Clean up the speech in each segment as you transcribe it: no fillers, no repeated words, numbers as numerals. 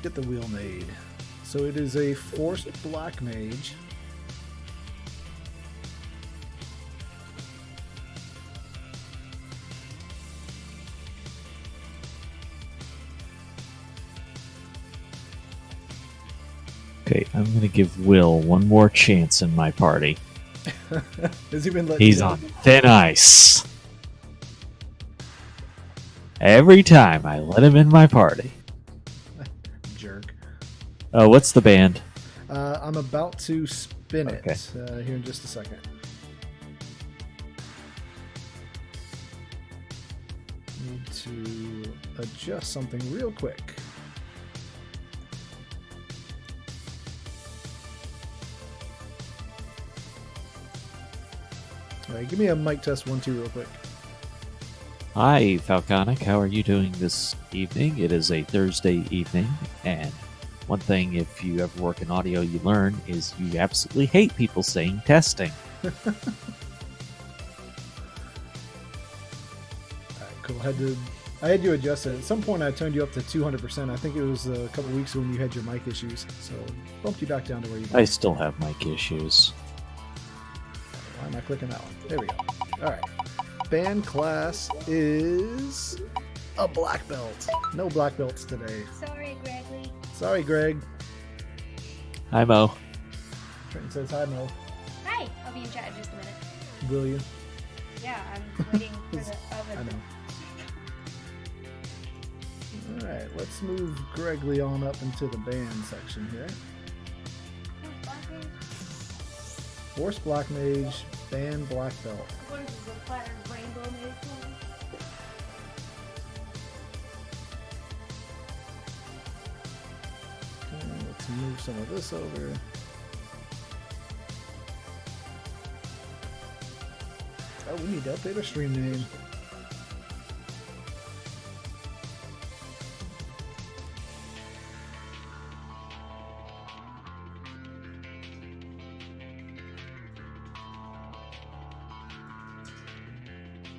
Let's get the wheel made. So it is a forced black mage. Okay, I'm gonna give Will one more chance in my party. Has he been let He's down? on thin ice. Every time I let him in my party. Jerk. What's the band? I'm about to spin it Okay. here in just a second. Need to adjust something real quick. All right, give me a mic test 1 2 real quick. Hi, Falconic. How are you doing this evening? It is a Thursday evening, and one thing, if you ever work in audio, you learn is you absolutely hate people saying testing. All right, cool. I had you adjust it. At some point, I turned you up to 200%. I think it was a couple weeks when you had your mic issues, so bumped you back down to where you. I still have mic issues. Why am I clicking that one? There we go. All right. Band class is a black belt. No black belts today. Sorry, Gregory. Sorry, Greg. Hi, Mo. Trenton says hi, Mo. Hi. I'll be in chat in just a minute. Will you? Yeah, I'm waiting for the I oven. know. All right, let's move Gregory on up into the band section here. Force black mage, band black belt. What is this, a platter rainbow made for? Okay, let's move some of this over. Oh, we need to update our stream name.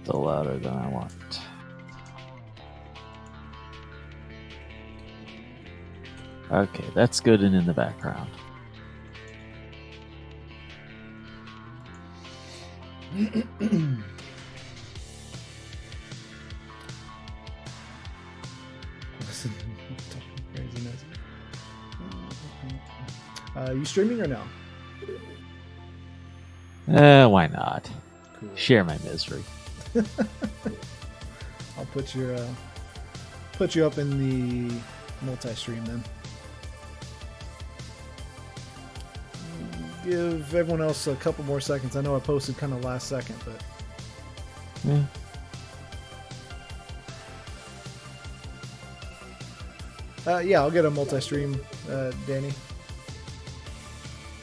The louder than I want. Okay, that's good and in the background. Listen, craziness. You streaming or no? Why not? Cool. Share my misery. I'll put you up in the multi-stream then. Give everyone else a couple more seconds. I know I posted kind of last second, but yeah, I'll get a multi-stream, Danny.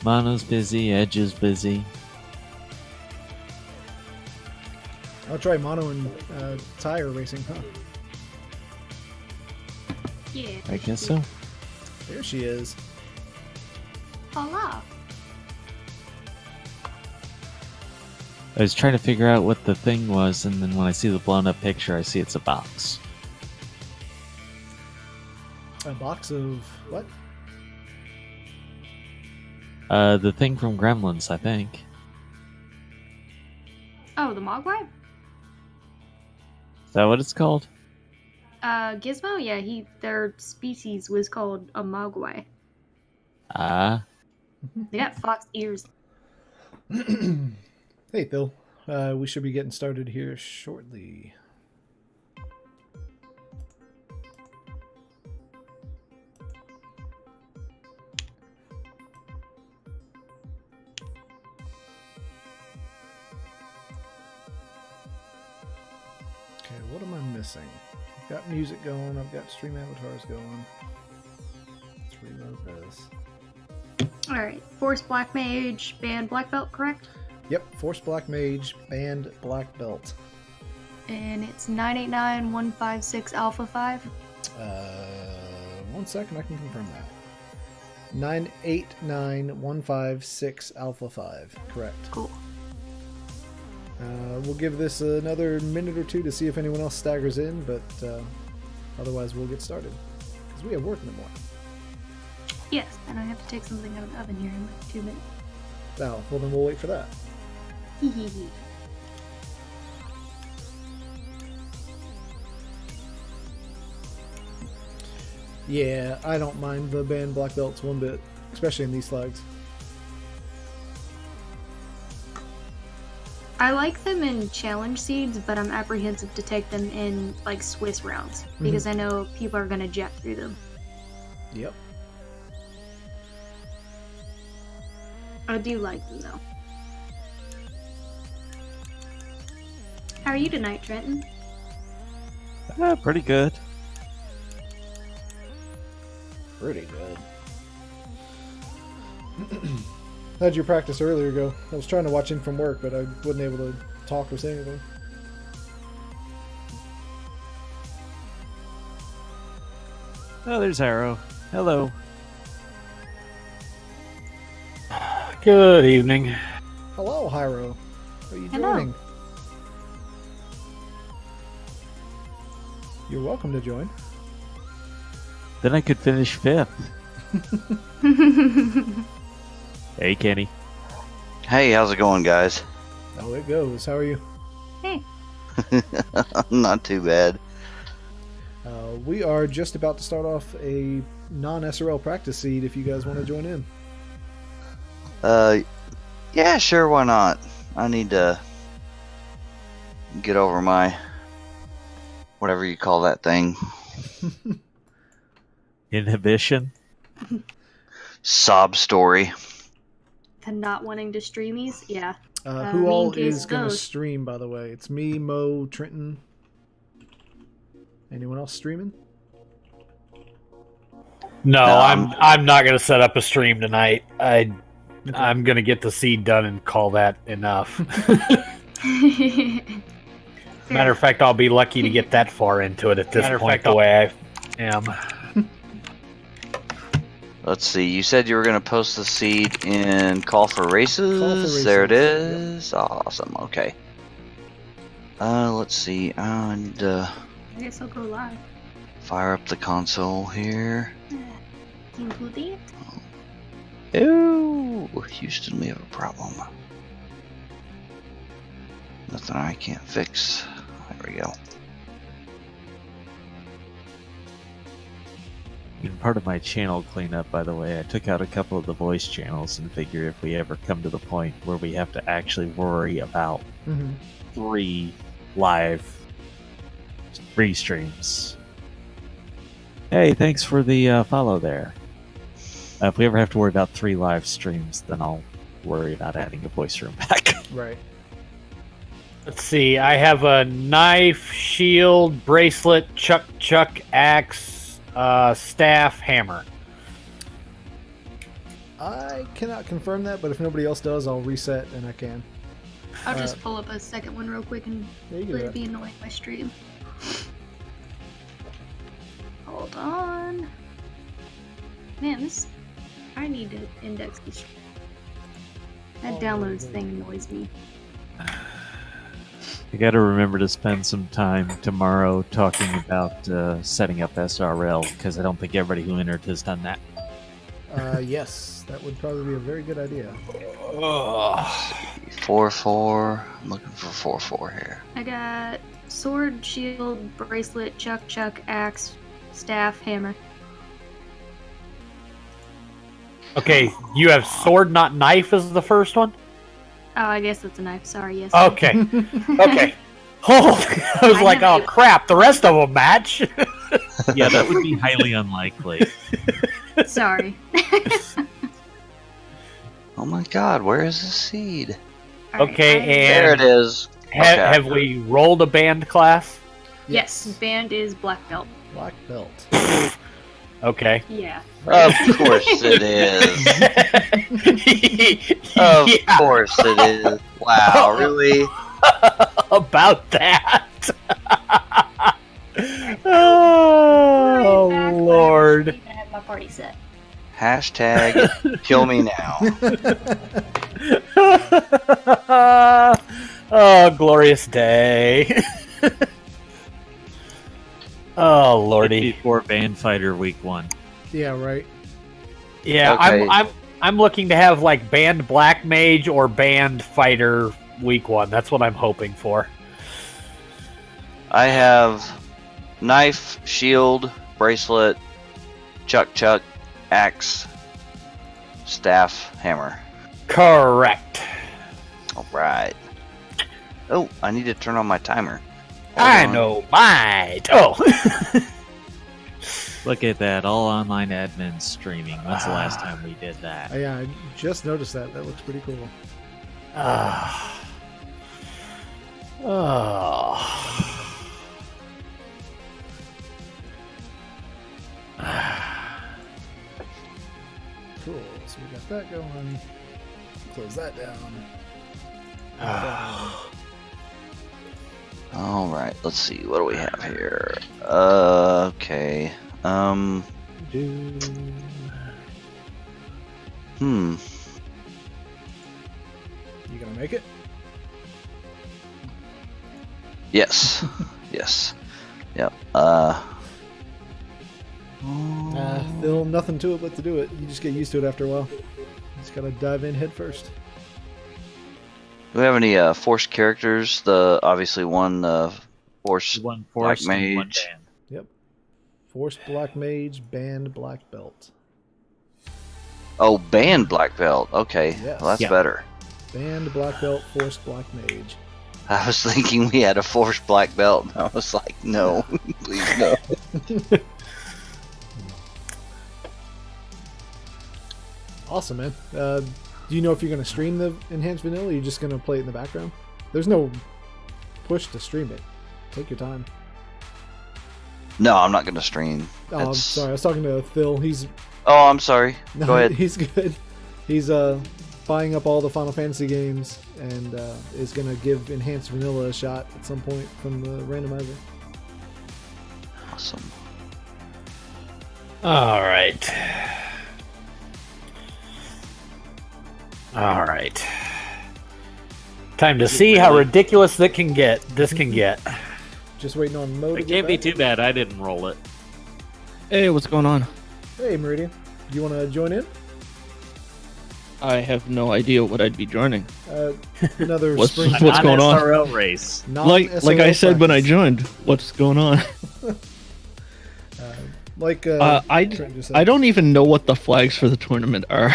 Mono's busy, Edge is busy. I'll try mono and tire racing, huh? Yeah. I guess so. There she is. Hola. I was trying to figure out what the thing was, and then when I see the blown up picture, I see it's a box. A box of what? The thing from Gremlins, I think. Oh, the Mogwai? Is that what it's called? Gizmo? Yeah, their species was called a Mogwai. Ah. They got fox ears. Hey, Phil. We should be getting started here shortly. Okay, what am I missing? I've got music going. I've got stream avatars going. Let's reload this. Alright, Force Black Mage, Band Black Belt, correct? Yep, Force Black Mage, Band Black Belt. And it's 989156 Alpha 5. 1 second, I can confirm that. 989156 Alpha 5, correct. Cool. We'll give this another minute or two to see if anyone else staggers in, but otherwise we'll get started. Because we have work in the morning. Yes, and I have to take something out of the oven here in like 2 minutes. Oh, well then we'll wait for that. Hee hee hee. Yeah, I don't mind the band black belts one bit, especially in these flags. I like them in challenge seeds, but I'm apprehensive to take them in like Swiss rounds because I know people are gonna jet through them. Yep. I do like them though. How are you tonight, Trenton? Pretty good. Pretty good. How'd your practice earlier go? I was trying to watch in from work, but I wasn't able to talk or say anything. Oh, there's Arrow. Hello. Good evening. Hello, Hyro. Are you Hello. joining? You're welcome to join. Then I could finish 5th. Hey, Kenny. Hey, how's it going, guys? Oh, it goes. How are you? Hey. Not too bad. We are just about to start off a non-SRL practice seed if you guys want to join in. Yeah, sure, why not? I need to get over my whatever you call that thing. Inhibition. Sob story. The not wanting to streamies? Yeah. Who me all and Gaze is going to both. stream, by the way? It's me, Mo, Trenton. Anyone else streaming? No, No, I'm not gonna set up a stream tonight. I'm gonna get the seed done and call that enough. Matter of fact, I'll be lucky to get that far into it at this point. The way I am. Let's see, you said you were going to post the seed in Call for Races. Call for Races, There it yep. is. Awesome, okay. Let's see, I need to I guess I'll go live. fire up the console here. Include it. Ooh, Houston, we have a problem. Nothing I can't fix. There we go. In part of my channel cleanup, by the way, I took out a couple of the voice channels and figure if we ever come to the point where we have to actually worry about Mm-hmm. 3 live free streams. Hey, thanks for the follow there. If we ever have to worry about 3 live streams, then I'll worry about adding a voice room back. Right. Let's see. I have a knife, shield, bracelet, chuck, axe, staff, hammer. I cannot confirm that, but if nobody else does, I'll reset and I can. I'll just pull up a second one real quick and There you let go. it be annoying my stream. Hold on. Man, this... I need to index this. That Oh, downloads yeah. thing annoys me. I gotta remember to spend some time tomorrow talking about setting up SRL, because I don't think everybody who entered has done that. Yes, that would probably be a very good idea. 4-4. I'm looking for 4-4 here. I got sword, shield, bracelet, chuck, axe, staff, hammer. Okay, you have sword, not knife, as the first one. Oh, I guess that's a knife. Sorry, yes. Okay. Okay. Oh, I was I like, never oh crap! The rest of them match. Yeah, that would be highly unlikely. Sorry. Oh my god, where is the seed? Alright, Okay, There it is. Okay. Have we rolled a band class? Yes, band is black belt. Black belt. Okay. Yeah. Of course it is. Of Yeah, course it is. Wow, really? about that. Oh Right back, Lord. but I need to have my party set. Hashtag kill me now. Oh, glorious day. Oh, lordy. Before Band Fighter Week 1. Yeah, right. Yeah, Okay. I'm looking to have like banned black mage or banned fighter week 1. That's what I'm hoping for. I have knife, shield, bracelet, chuck, axe, staff, hammer. Correct. All right. Oh, I need to turn on my timer. Hold I on. know might. Oh. Look at that, all online admin streaming. When's the last time we did that? Yeah, I just noticed that. That looks pretty cool. Cool. So we got that going. Close that down. All right. Let's see. What do we have here? Okay. You gonna make it? Yes. Yes. Yep. Still nothing to it but to do it. You just get used to it after a while. You just gotta dive in head first. Do we have any forced characters? The obviously one force One black force and one mage. band. Yep. Force black mage, band black belt. Oh, band black belt. Okay, Yes. well that's Yeah. better. Band black belt, force black mage. I was thinking we had a forced black belt. And I was like, no, please no. Awesome, man. Do you know if you're gonna stream the enhanced vanilla? Or are you just gonna play it in the background? There's no push to stream it. Take your time. No, I'm not gonna stream. Oh, I'm It's- sorry. I was talking to Phil. He's Oh, I'm sorry. no, Go ahead. He's good. He's buying up all the Final Fantasy games and is gonna give enhanced vanilla a shot at some point from the randomizer. Awesome. All right. All right. Time to see how ridiculous this can get. Just waiting on Mo to It get can't be back. too bad. I didn't roll it. Hey, what's going on? Hey, Meridian. Do you want to join in? I have no idea what I'd be joining. Another What's- spring. what's going on? SRL race. Like I said when I joined, what's going on? I Trent just said. I don't even know what the flags for the tournament are.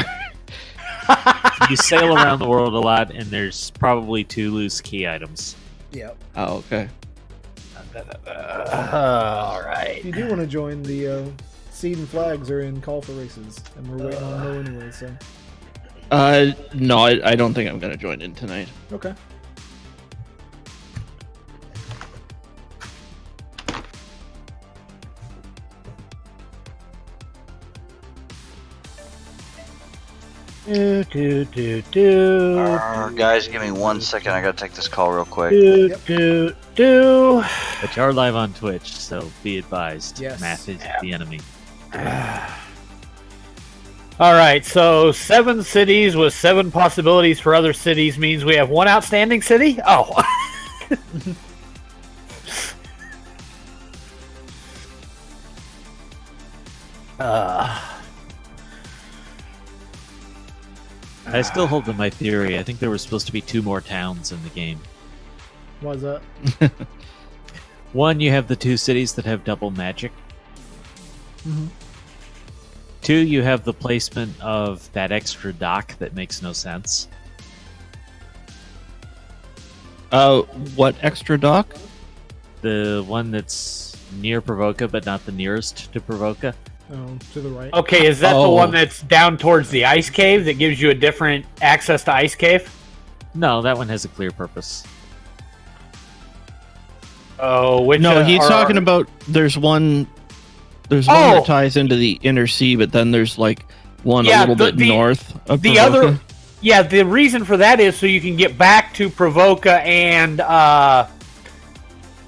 You sail around the world a lot, and there's probably 2 loose key items. Yeah. Oh, okay. All right. If you do want to join, the seed and flags are in call for races, and we're waiting on Mo anyway. So No, I don't think I'm gonna join in tonight. okay. Guys, give me 1 second. I gotta take this call real quick. But you are live on Twitch, so be advised. Yes. Math is the enemy. All right, so 7 cities with 7 possibilities for other cities means we have 1 outstanding city? Oh. I still hold to my theory. I think there were supposed to be 2 more towns in the game. Why's that? 1, you have the 2 cities that have double magic. Mhm. 2, you have the placement of that extra dock that makes no sense. What extra dock? The one that's near Provoca, but not the nearest to Provoca. Oh, to the right. Okay, is that the Oh. one that's down towards the ice cave that gives you a different access to ice cave? No, that one has a clear purpose. Oh, which No, he's are- talking about there's one Oh! that ties into the inner sea, but then there's like one Yeah, a little bit the- north of the Provoca. other. Yeah, the reason for that is so you can get back to Provoca and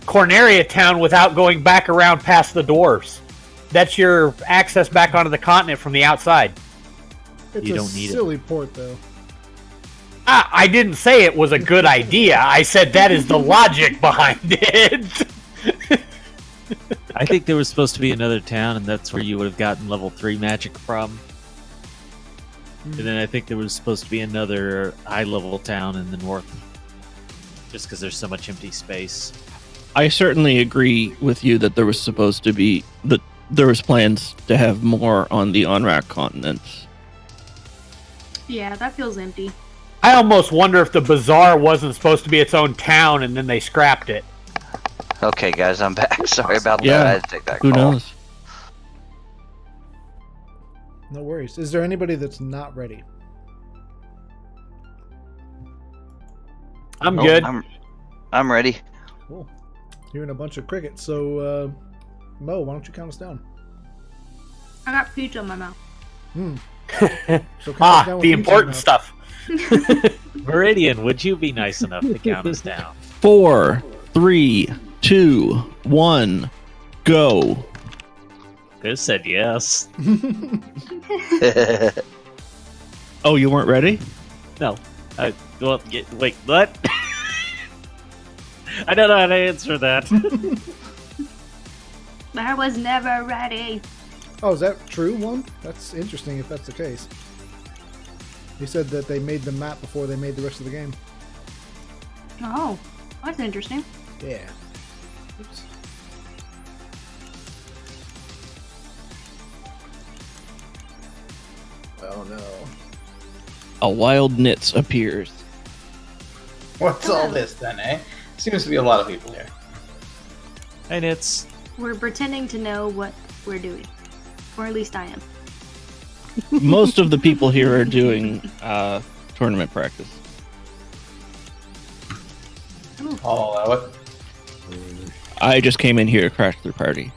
Corneria Town without going back around past the dwarves. That's your access back onto the continent from the outside. It's You a don't need it. silly port, though. I didn't say it was a good idea. I said that is the logic behind it. I think there was supposed to be another town, and that's where you would have gotten level 3 magic from. And then I think there was supposed to be another high-level town in the north, just because there's so much empty space. I certainly agree with you that there was supposed to be that there was plans to have more on the Onrak continent. Yeah, that feels empty. I almost wonder if the bazaar wasn't supposed to be its own town and then they scrapped it. Okay, guys, I'm back. Sorry about Yeah, that. I had to take that Who call. knows? No worries. Is there anybody that's not ready? I'm good. I'm ready. Cool. Hearing a bunch of crickets. So, Mo, why don't you count us down? I got pizza in my mouth. So count us down with The pizza important now. stuff. Meridian, would you be nice enough to count us down? 4, 3, 2, 1, go. Chris said yes. Oh, you weren't ready? No. Wait, what? I don't know how to answer that. I was never ready. Oh, is that true, one? That's interesting if that's the case. He said that they made the map before they made the rest of the game. Oh, that's interesting. Yeah. Oops. Oh no. A wild Nitz appears. What's all this then, eh? Seems to be a lot of people here. And it's We're pretending to know what we're doing. Or at least I am. Most of the people here are doing tournament practice. I'll allow it. I just came in here to crash their party.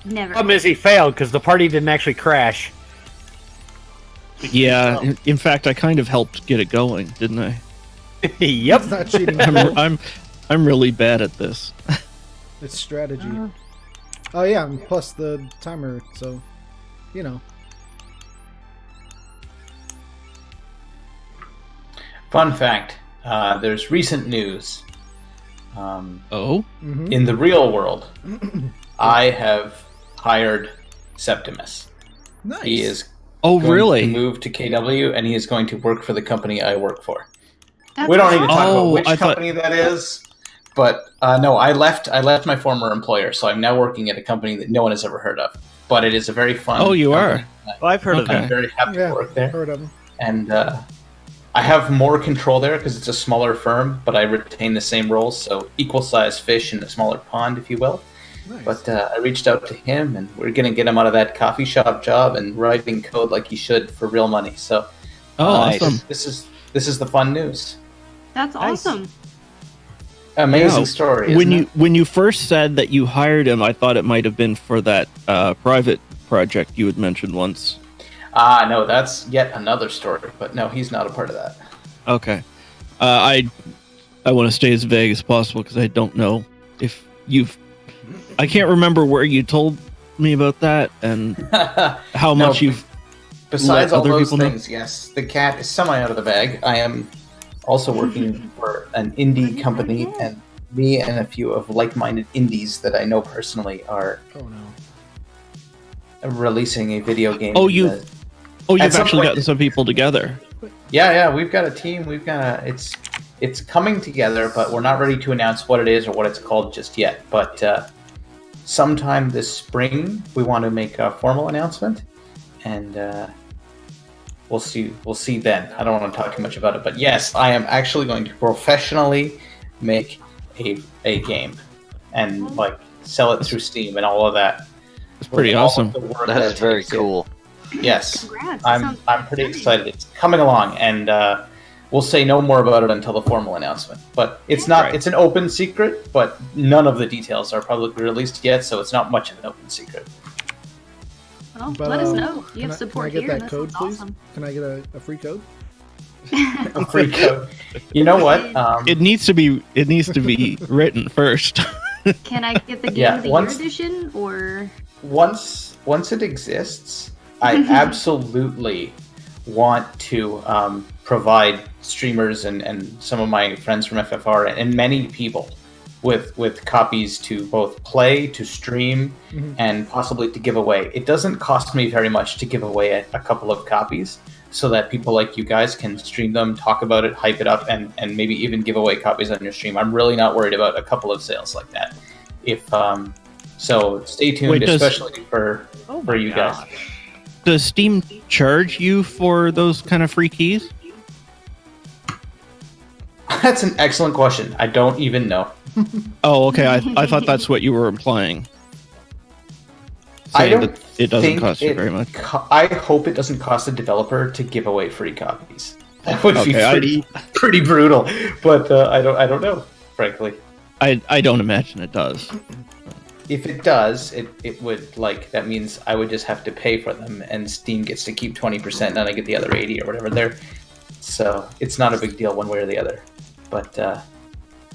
Never. Problem is he failed because the party didn't actually crash. Yeah, in fact, I kind of helped get it going, didn't I? Yep. It's not cheating. I'm really bad at this. It's strategy. Oh yeah, and plus the timer, so you know. Fun fact: there's recent news. Oh, Mm-hmm. In the real world, I have hired Septimus. Nice. He is oh, going to really? move to KW, and he is going to work for the company I work for. That's We don't need to awesome. talk Oh, about which I thought- company that is, but no, I left my former employer, so I'm now working at a company that no one has ever heard of. But it is a very fun. Oh, you company. well, I've heard of Okay. I'm that. very happy Yeah, to work there. heard of him. And I have more control there because it's a smaller firm, but I retain the same roles, so equal-sized fish in a smaller pond, if you will. Nice. But I reached out to him, and we're going to get him out of that coffee shop job and writing code like he should for real money. So, Oh, awesome. This is the fun news. That's Nice. awesome. Amazing Yeah. story. When isn't you it? when you first said that you hired him, I thought it might have been for that private project you had mentioned once. No, that's yet another story. But no, he's not a part of that. Okay, I want to stay as vague as possible because I don't know if you've. I can't remember where you told me about that and how No, much you've. Besides let all other those people know? things, yes, the cat is semi out of the bag. I am also working for an indie company, and me and a few of like-minded indies that I know personally are Oh no. releasing a video game. Oh, in you- the- Oh, At you've some actually point- gotten some people together. Yeah, we've got a team. We've got it's coming together, but we're not ready to announce what it is or what it's called just yet. But sometime this spring, we want to make a formal announcement, and we'll see. We'll see then. I don't want to talk too much about it, but yes, I am actually going to professionally make a game and like sell it through Steam and all of that. It's pretty With all of awesome. the work That is it very takes in. cool. Yes. Congrats. that I'm sounds pretty exciting. excited. It's coming along, and we'll say no more about it until the formal announcement. But it's not. Right. It's an open secret, but none of the details are publicly released yet, so it's not much of an open secret. Well, But, let us know. You can have support I get here. that code, sounds please? awesome. Can I get a free code? A free code. You know what? It needs to be written first. Can I get the Game Yeah, of the once- Year edition or? Once it exists, I absolutely want to provide streamers and some of my friends from FFR and many people with copies to both play, to stream, and possibly to give away. It doesn't cost me very much to give away a couple of copies so that people like you guys can stream them, talk about it, hype it up, and maybe even give away copies on your stream. I'm really not worried about a couple of sales like that. If so stay tuned, especially for you guys. Does Steam charge you for those kind of free keys? That's an excellent question. I don't even know. Oh, okay. I thought that's what you were implying. I Saying don't that it doesn't think cost you very much. I hope it doesn't cost the developer to give away free copies. That would be Okay, pretty brutal. But I don't know, frankly. I don't imagine it does. If it does, it would that means I would just have to pay for them, and Steam gets to keep 20%, and I get the other 80 or whatever there. So it's not a big deal one way or the other. But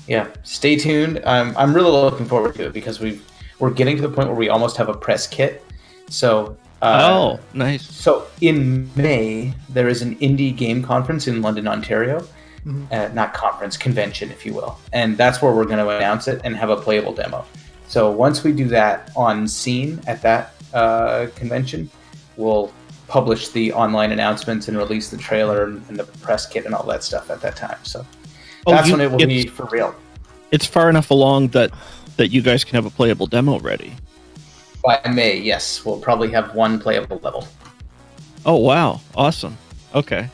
yeah, stay tuned. I'm really looking forward to it because we're getting to the point where we almost have a press kit. So Oh, nice. So in May there is an indie game conference in London, Ontario. Not conference, convention, if you will, and that's where we're going to announce it and have a playable demo. So once we do that on scene at that convention, we'll publish the online announcements and release the trailer and the press kit and all that stuff at that time. So that's when it will be for real. It's far enough along that you guys can have a playable demo ready. By May, yes, we'll probably have one playable level. Oh, wow. Awesome. Okay.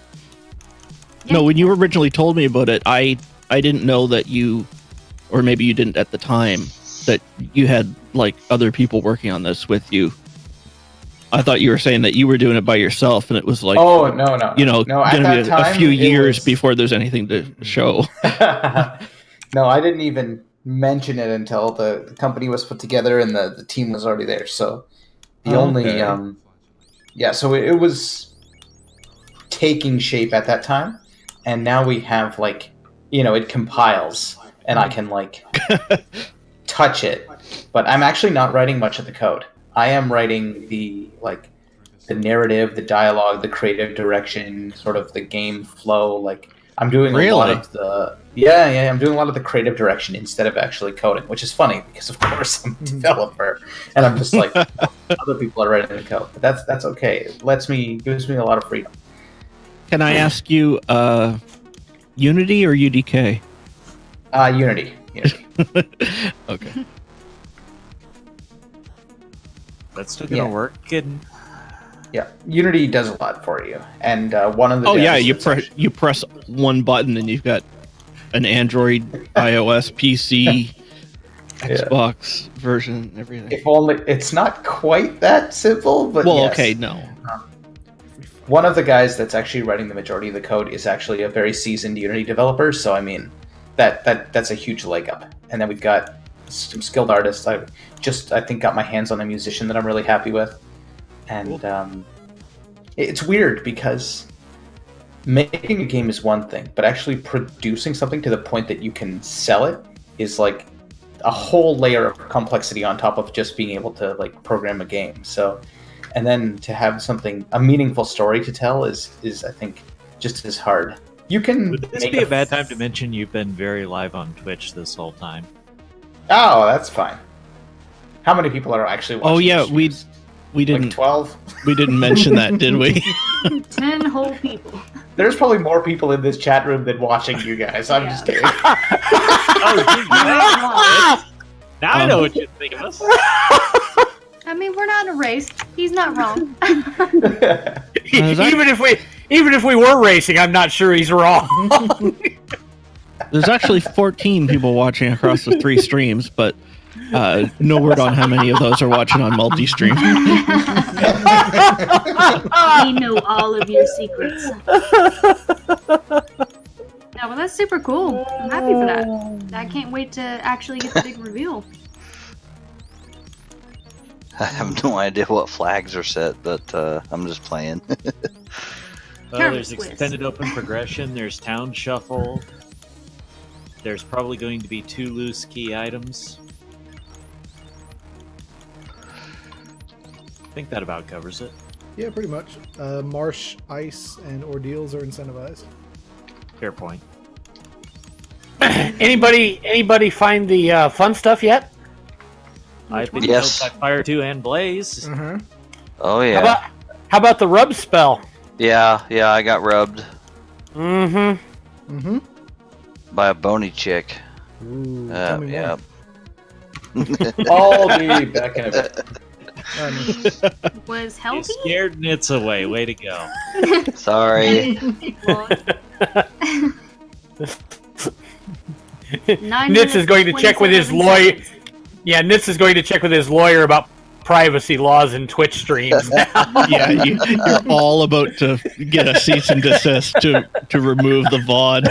Yeah. No, when you originally told me about it, I didn't know that you, or maybe you didn't at the time, that you had other people working on this with you. I thought you were saying that you were doing it by yourself, and it was no, going to be a few years before there's anything to show. No, I didn't even mention it until the company was put together and the team was already there. So so it was taking shape at that time, and now we have it compiles, and I can touch it, but I'm actually not writing much of the code. I am writing the narrative, the dialogue, the creative direction, sort of the game flow. I'm doing a lot of the I'm doing a lot of the creative direction instead of actually coding, which is funny because of course I'm a developer and I'm just other people are writing the code. But that's okay. It gives me a lot of freedom. Can I ask you, Unity or UDK? Unity. Okay. That's still gonna work. Yeah, Unity does a lot for you, and one of the you press one button and you've got an Android, iOS, PC, Xbox version, everything. If only it's not quite that simple, but yes. Okay, no. One of the guys that's actually writing the majority of the code is actually a very seasoned Unity developer, so I mean, that's a huge leg up. And then we've got some skilled artists. I think got my hands on a musician that I'm really happy with. And it's weird because making a game is one thing, but actually producing something to the point that you can sell it is a whole layer of complexity on top of just being able to program a game. So, and then to have a meaningful story to tell is I think just as hard. You can. Would this be a bad time to mention you've been very live on Twitch this whole time? Oh, that's fine. How many people are actually watching? Oh yeah, we didn't 12. We didn't mention that, did we? 10 whole people. There's probably more people in this chat room than watching you guys. I'm just kidding. Now I know what you think of us. I mean, we're not a race. He's not wrong. Even if we were racing, I'm not sure he's wrong. There's actually 14 people watching across the 3 streams, but no word on how many of those are watching on multi-stream. We know all of your secrets. No, well, that's super cool. I'm happy for that. I can't wait to actually get the big reveal. I have no idea what flags are set, but I'm just playing. There's extended open progression. There's town shuffle. There's probably going to be 2 loose key items. I think that about covers it. Yeah, pretty much. Marsh, ice, and ordeals are incentivized. Fair point. Anybody find the fun stuff yet? I've been Yes. killed by Fire 2 and Blaze. Uh-huh. Oh How yeah. about the rub spell? Yeah, I got rubbed Mm-hmm. Mm-hmm. by a bony chick. Ooh, tell me Yeah. I'll be back in a bit. Was You healthy? scared Nits away. Way to go. Sorry. Nitz is going to check with his lawyer. Yeah, Nitz is going to check with his lawyer about privacy laws in Twitch streams. Yeah, you're all about to get a cease and desist to remove the VOD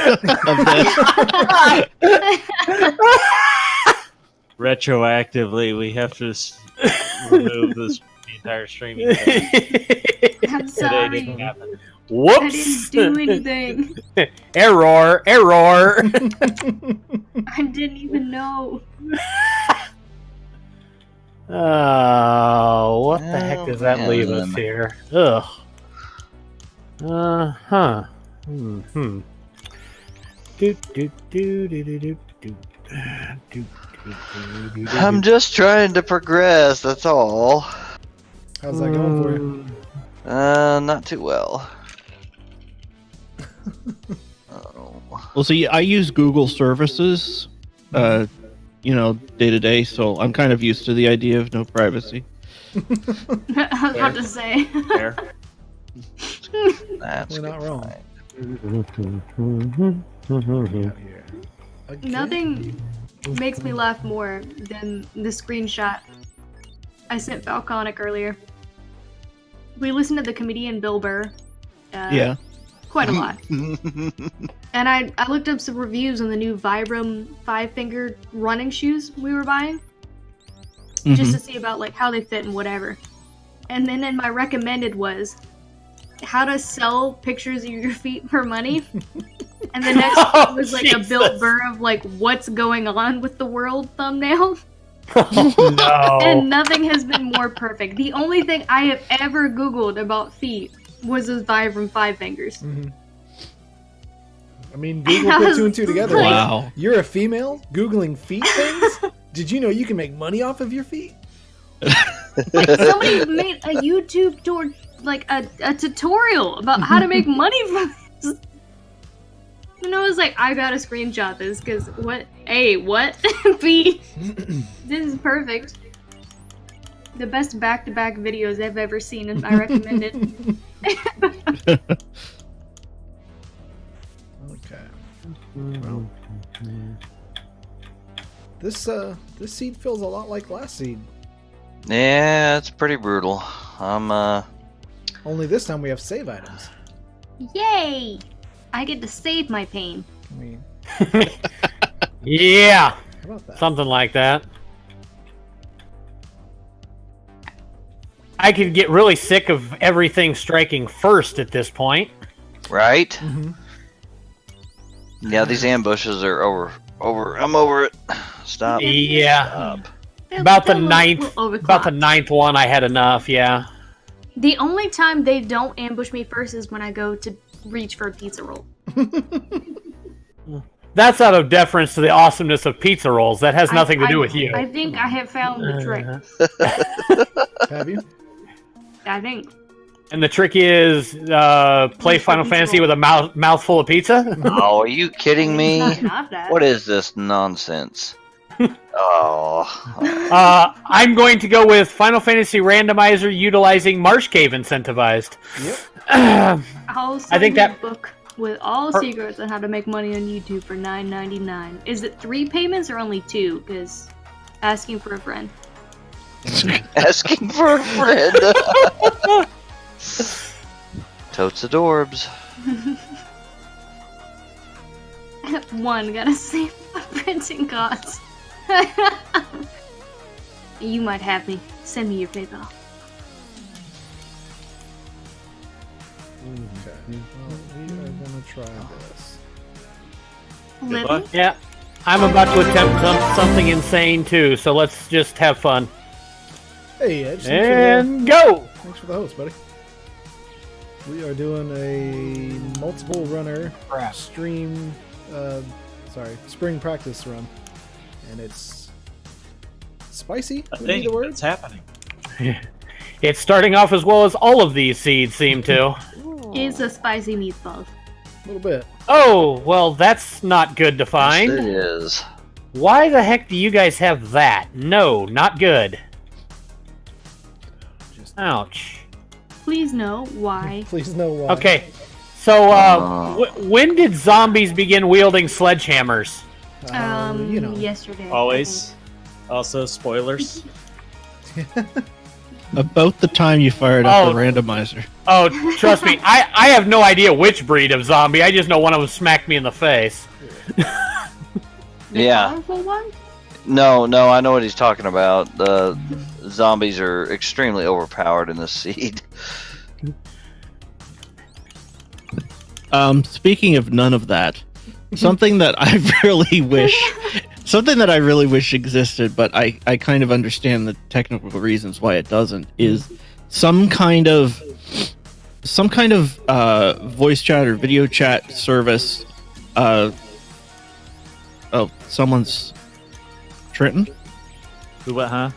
of this. Retroactively, we have to remove the entire streaming. I'm Today didn't sorry. happen. I Whoops! didn't do anything. Error! I didn't even know. Oh, what the heck Oh, does that man. leave us here? Ugh. Huh. Hmm. I'm just trying to progress. That's all. How's that going for you? Not too well. Oh. Well, see, I use Google services, day to day, so I'm kind of used to the idea of no privacy. I was about to say. Fair. That's We're not good. wrong. Out here. Again? Nothing makes me laugh more than the screenshot I sent Falconic earlier. We listened to the comedian Bill Burr. Yeah. Quite a lot. And I looked up some reviews on the new Vibram 5-finger running shoes we were buying. Just to see about like how they fit and whatever. And then in my recommended was how to sell pictures of your feet for money. And the next one was like a Bill Jesus. Burr of like what's going on with the world thumbnail. No. And nothing has been more perfect. The only thing I have ever Googled about feet was those Vibram 5 fingers. Mhm. I mean, Google put two and two together. Like- Wow. You're a female Googling feet things? Did you know you can make money off of your feet? Like somebody made a YouTube tour, like a tutorial about how to make money from this. And I was like, I gotta screenshot this because what? A, what? B, this is perfect. The best back-to-back videos I've ever seen, and I recommend it. Okay. Well, this seed feels a lot like last seed. Yeah, it's pretty brutal. I'm Only this time we have save items. Yay! I get to save my pain. I mean, Yeah, how about that? something like that. I could get really sick of everything striking first at this point. right. Mm-hmm. Yeah, these ambushes are over. I'm over it. Stop. Yeah, Stop. about the They're a ninth, little about the overclocked. ninth one, I had enough. Yeah. The only time they don't ambush me first is when I go to reach for a pizza roll. That's out of deference to the awesomeness of pizza rolls. That has nothing to do with you. I think I have found the trick. Have you? I think. And the trick is play Final Fantasy with a mouthful of pizza. Oh, are you kidding me? Not that. What is this nonsense? Oh. I'm going to go with Final Fantasy Randomizer utilizing Marsh Cave incentivized. I'll I think send you that- a book with all secrets on how to make money on YouTube for $9.99. Is it 3 payments or only 2? Because asking for a friend. Asking for a friend. Totes adorbs. 1, gotta save my printing costs. You might have me. Send me your PayPal. Okay. Well, we are gonna try this. Living? luck. Yeah, I'm about to attempt something insane too. So let's just have fun Hey, Edge. and go. Thanks for the host, buddy. We are doing a multiple runner stream spring practice run, and it's spicy. I Would be think the word. it's happening. It's starting off as well as all of these seeds seem to. Is a spicy meatball. A little bit. Oh, well, that's not good to Yes, find. it is. Why the heck do you guys have that? No, not good. Just Ouch. Please know why. please know why. Okay, so Oh. when did zombies begin wielding sledgehammers? You know. Yesterday. I Always. Also, spoilers. About the time you fired up Oh. the randomizer. Oh, trust me, I have no idea which breed of zombie. I just know one of them smacked me in the face. think. The Yeah. colorful one? No, I know what he's talking about. The zombies are extremely overpowered in this seed. Speaking of none of that, something that I really wish existed, but I kind of understand the technical reasons why it doesn't, is some kind of voice chat or video chat service. Someone's Trenton. Who? What? Huh?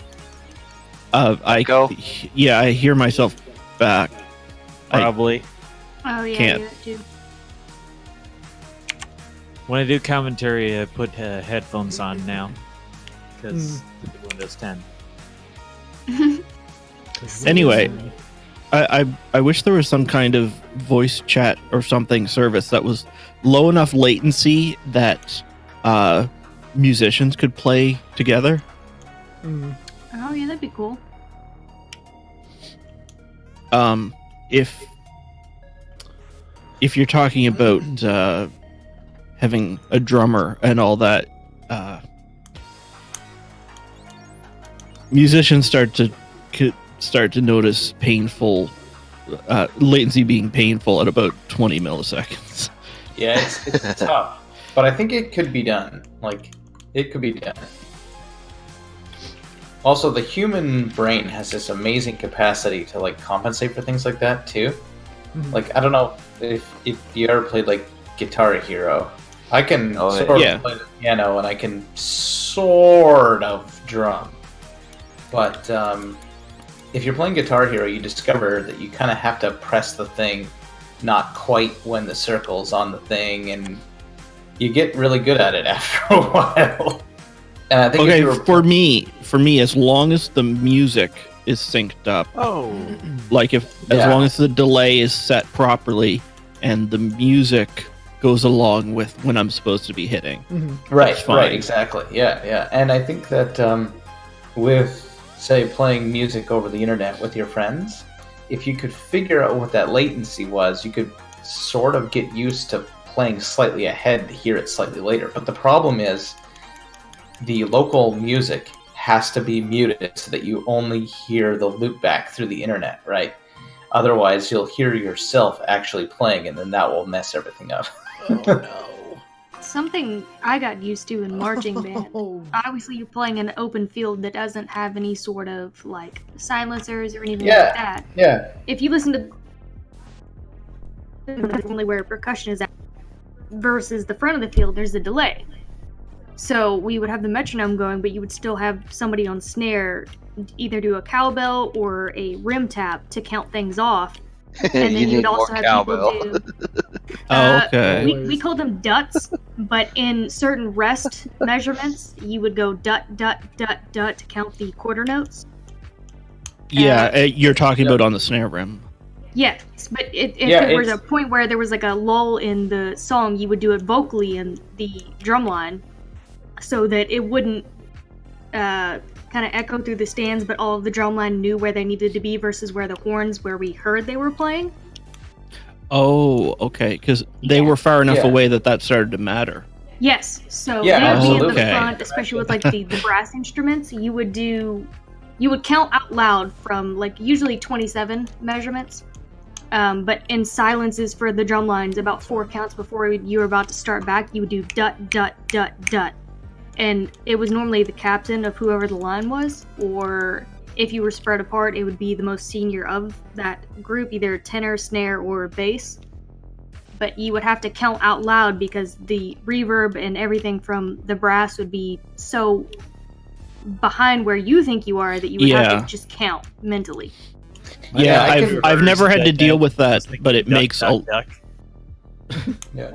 Go. I hear myself back. Probably. Oh yeah, Can't. you too. When I do commentary, I put headphones on now because Windows 10. Anyway, I wish there was some kind of voice chat or something service that was low enough latency that musicians could play together. Mm. Oh yeah, that'd be cool. If you're talking about having a drummer and all that, musicians start to notice painful latency being painful at about 20 milliseconds. Yeah, it's tough, but I think it could be done. Like, it could be done. Also, the human brain has this amazing capacity to like compensate for things like that too. Mhm. Like, I don't know if you ever played like Guitar Hero. I can sort of yeah. play the piano and I can sort of drum, but if you're playing Guitar Hero, you discover that you kind of have to press the thing not quite when the circle's on the thing, and you get really good at it after a while. And I think if Okay, you were for me, as long as the music is synced up, Oh. like as Yeah. long as the delay is set properly and the music goes along with when I'm supposed to be hitting. right, It's fine. right, exactly, yeah. And I think that with say playing music over the internet with your friends, if you could figure out what that latency was, you could sort of get used to playing slightly ahead to hear it slightly later. But the problem is the local music has to be muted so that you only hear the loopback through the internet, right? Otherwise, you'll hear yourself actually playing, and then that will mess everything up. Oh no. Something I got used to in marching band. Oh, Obviously, you're playing an open field that doesn't have any sort of like silencers or anything Yeah. like that. Yeah. If you listen to only where percussion is at versus the front of the field, there's a delay. So we would have the metronome going, but you would still have somebody on snare either do a cowbell or a rim tap to count things off. And then You you need would also more have cowbell. people do. Oh, okay. We call them duts, but in certain rest measurements, you would go dut, dut, dut, dut to count the quarter notes. Yeah, you're talking about on the snare rim. Yes, but if Yeah, there was a it's- point where there was like a lull in the song, you would do it vocally in the drum line so that it wouldn't kind of echo through the stands, but all of the drum line knew where they needed to be versus where the horns, where we heard they were playing. Oh, okay, because they Yeah. were far enough Yeah. away that started to matter. Yes, so Yeah, they would be in absolutely. the front, especially with like the brass instruments. You would count out loud from like usually 27 measurements, but in silences for the drum lines, about 4 counts before you were about to start back, you would do dut dut dut dut, and it was normally the captain of whoever the line was, or if you were spread apart, it would be the most senior of that group, either tenor, snare, or bass. but you would have to count out loud because the reverb and everything from the brass would be so behind where you think you are that you would have to just count mentally. Yeah, I've never had to deal with that, It's like but it duck, makes duck, a duck. Yeah.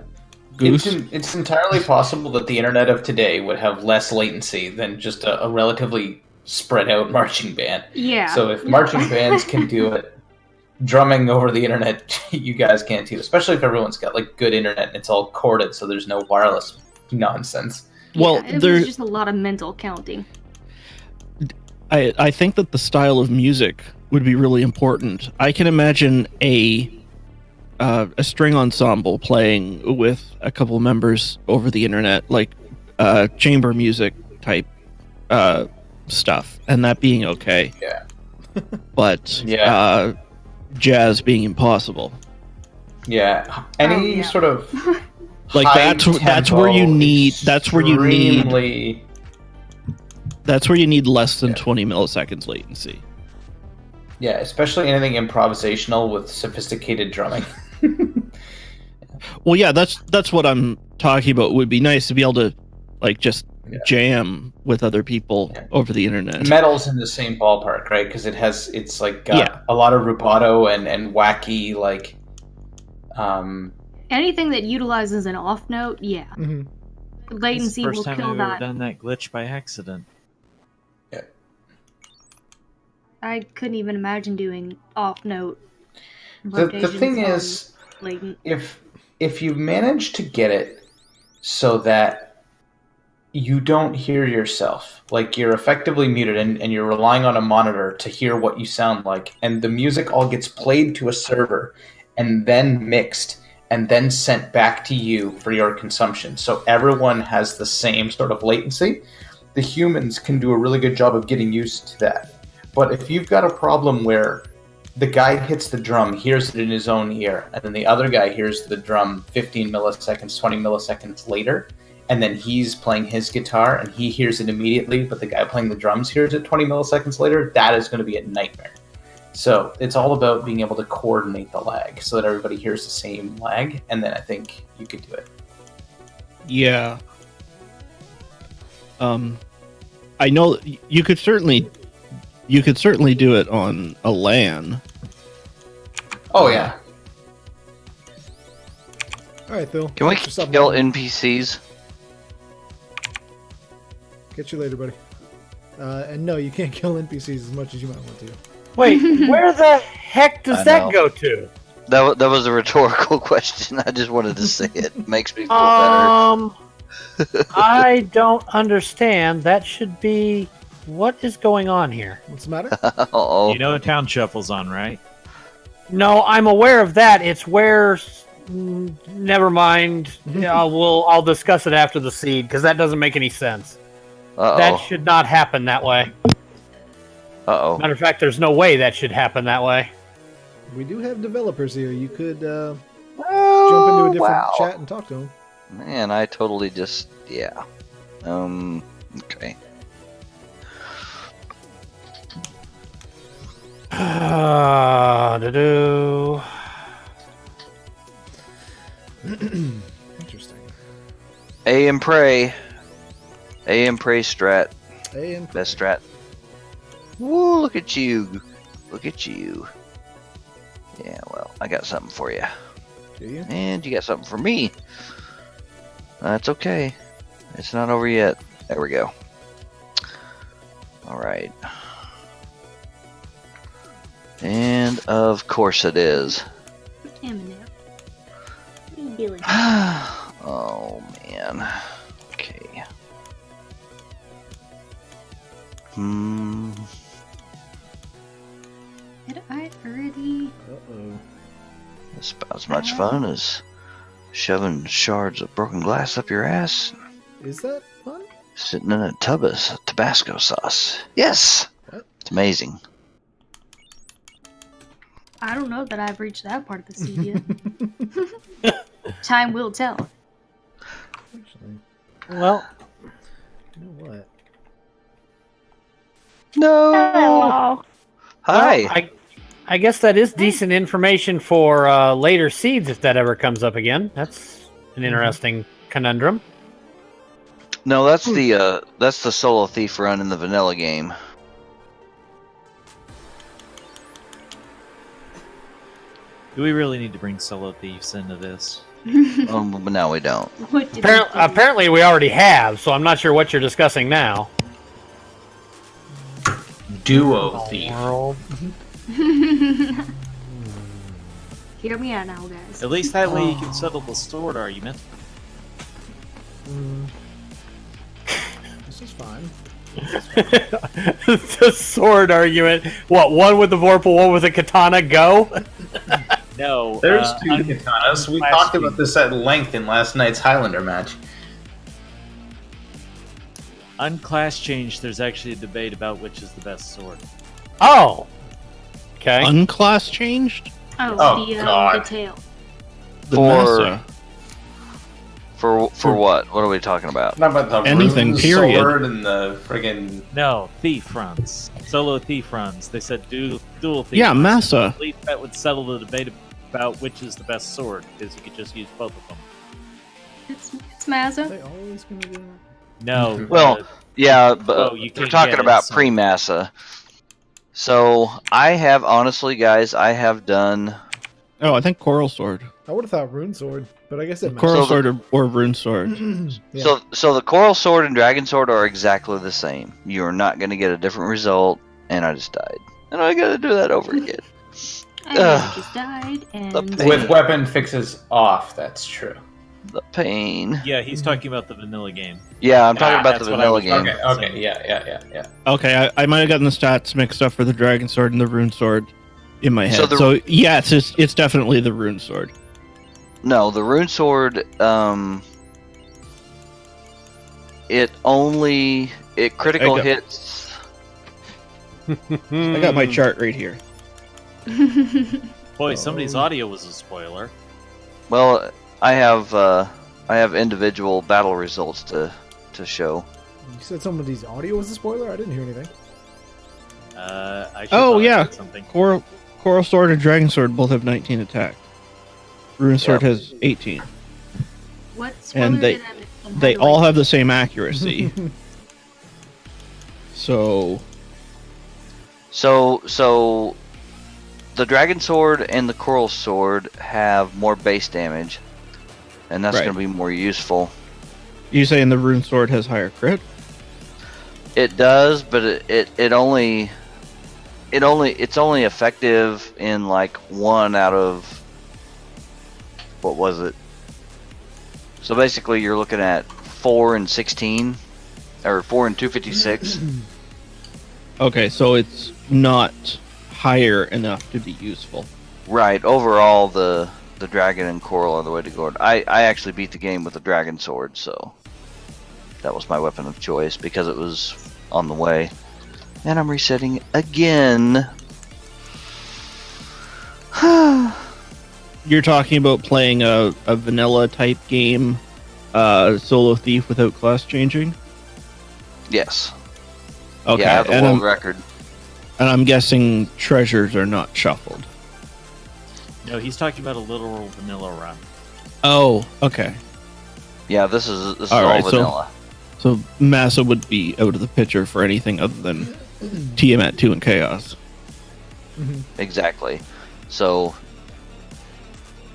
goose. It's entirely possible that the internet of today would have less latency than just a relatively spread out marching band. Yeah. So if marching bands can do it, drumming over the internet, you guys can't too. Especially if everyone's got like good internet and it's all corded, so there's no wireless nonsense. Well, it was there, just a lot of mental counting. I think that the style of music would be really important. I can imagine a string ensemble playing with a couple members over the internet, like chamber music type stuff, and that being okay. Yeah. But Yeah. jazz being impossible. Yeah. Any yeah. sort of Like that's where you need extremely- that's where you need less than 20 milliseconds latency. Yeah, especially anything improvisational with sophisticated drumming. Well, yeah, that's what I'm talking about. It would be nice to be able to like just jam with other people over the internet. Metal's in the same ballpark, right? Because it's like got a lot of rubato and wacky like Anything that utilizes an off note, yeah. Mhm. Latency will First time kill I've that. ever done that glitch by accident. I couldn't even imagine doing off note. the thing is, latent. if you manage to get it so that you don't hear yourself, like you're effectively muted and you're relying on a monitor to hear what you sound like, and the music all gets played to a server and then mixed and then sent back to you for your consumption, so everyone has the same sort of latency, the humans can do a really good job of getting used to that. But if you've got a problem where the guy hits the drum, hears it in his own ear, and then the other guy hears the drum 15 milliseconds, 20 milliseconds later, and then he's playing his guitar and he hears it immediately, but the guy playing the drums hears it 20 milliseconds later, that is going to be a nightmare. So it's all about being able to coordinate the lag so that everybody hears the same lag, and then I think you could do it. Yeah. I know you could certainly do it on a LAN. Oh yeah. All right, Phil. Can we Get yourself kill going. NPCs? Catch you later, buddy. And no, you can't kill NPCs as much as you might want to. Wait, where the heck does I that know. go to? That was a rhetorical question. I just wanted to say it. Makes me feel better. I don't understand. That should be... What is going on here? What's the matter? Uh-oh. You know Town Shuffle's on, right? No, I'm aware of that. It's where... Never mind. Yeah, I'll discuss it after the seed, because that doesn't make any sense. Uh-oh. That should not happen that way. Uh-oh. Matter of fact, there's no way that should happen that way. We do have developers here. You could jump into Oh, a different wow. chat and talk to them. Man, I totally just... Yeah. Okay. Do-do. Interesting. A and pray. A and pray strat. And Best strat. Woo, look at you. Look at you. Yeah, well, I got something for you. do you? And you got something for me. That's okay. It's not over yet. There we go. Alright. And of course it is. Damn it. What are you doing? Oh, man. Okay. Hmm. Did I already? Uh-oh. It's about as much fun as shoving shards of broken glass up your ass, Is that fun? sitting in a tub of Tabasco sauce. Yes! What? It's amazing. I don't know that I've reached that part of the seed yet. Time will tell. Actually, Well, you know what? No! Hi! well, I guess that is decent information for later seeds if that ever comes up again. That's an interesting conundrum. No, that's the solo thief run in the vanilla game. Do we really need to bring solo thieves into this? But no, we don't. What did Apparently, we already have, so I'm not sure what you're discussing now. Duo thief. World. Hear me out now, guys. At least that way you can settle the sword argument. This is fine. The sword argument. What, one with the Vorpal, one with a katana, go? No. There's two katanas. We talked about this at length in last night's Highlander match. Unclass change, there's actually a debate about which is the best sword. Oh. Okay. Unclass changed? Oh, the God. tail. The For- Mesa. For what? What are we talking about? Not about the Anything, rune period. sword and the friggin' No, thief runs. Solo thief runs. They said dual thief Yeah, runs. Mesa. At least that would settle the debate about which is the best sword, because you could just use both of them. It's Mazza. Are they always gonna do that? No. Well, Yeah, but you they're can't talking get it, about so- pre-Massa. So I have honestly, guys, I have done. Oh, I think Coral Sword. I would have thought Rune Sword, but I guess it Coral So Sword or Rune Sword. Yeah. So the Coral Sword and Dragon Sword are exactly the same. You are not going to get a different result, and I just died, and I got to do that over again. And Ugh. just died, and The pain. with weapon fixes off. That's true. The pain. Yeah, he's talking about the vanilla game. Yeah, I'm talking about the that's what I vanilla was game. talking Okay. Yeah. Okay, I might have gotten the stats mixed up for the Dragon Sword and the Rune Sword in my head. So So, the- yeah, it's definitely the Rune Sword. No, the Rune Sword. It critical I got- hits. I got my chart right here. Boy, somebody's audio was a spoiler. Well, I have individual battle results to show. You said somebody's audio was a spoiler? I didn't hear anything. I should Oh, thought I yeah. said something. Coral Sword and Dragon Sword both have 19 attack. Rune Sword Yep. has 18. what And spoiler they- did I miss? And how They do all I- have the same accuracy. So, So the Dragon Sword and the Coral Sword have more base damage, and that's Right. going to be more useful. you saying the Rune Sword has higher crit? It does, but it's only effective in like 1 out of, what was it? So basically, you're looking at 4 and 16, or 4 and 256. Okay, so it's not higher enough to be useful. Right. Overall, the dragon and coral are the way to go. I actually beat the game with the dragon sword, so that was my weapon of choice because it was on the way. And I'm resetting again. You're talking about playing a vanilla type game, solo thief without class changing? Yes. Okay, Yeah, I have the and, world I'm, record. and I'm guessing treasures are not shuffled. No, he's talking about a literal vanilla run. Oh, okay. Yeah, this is All all right, so- vanilla. So Massa would be out of the picture for anything other than Tiamat 2 and Chaos. Exactly. So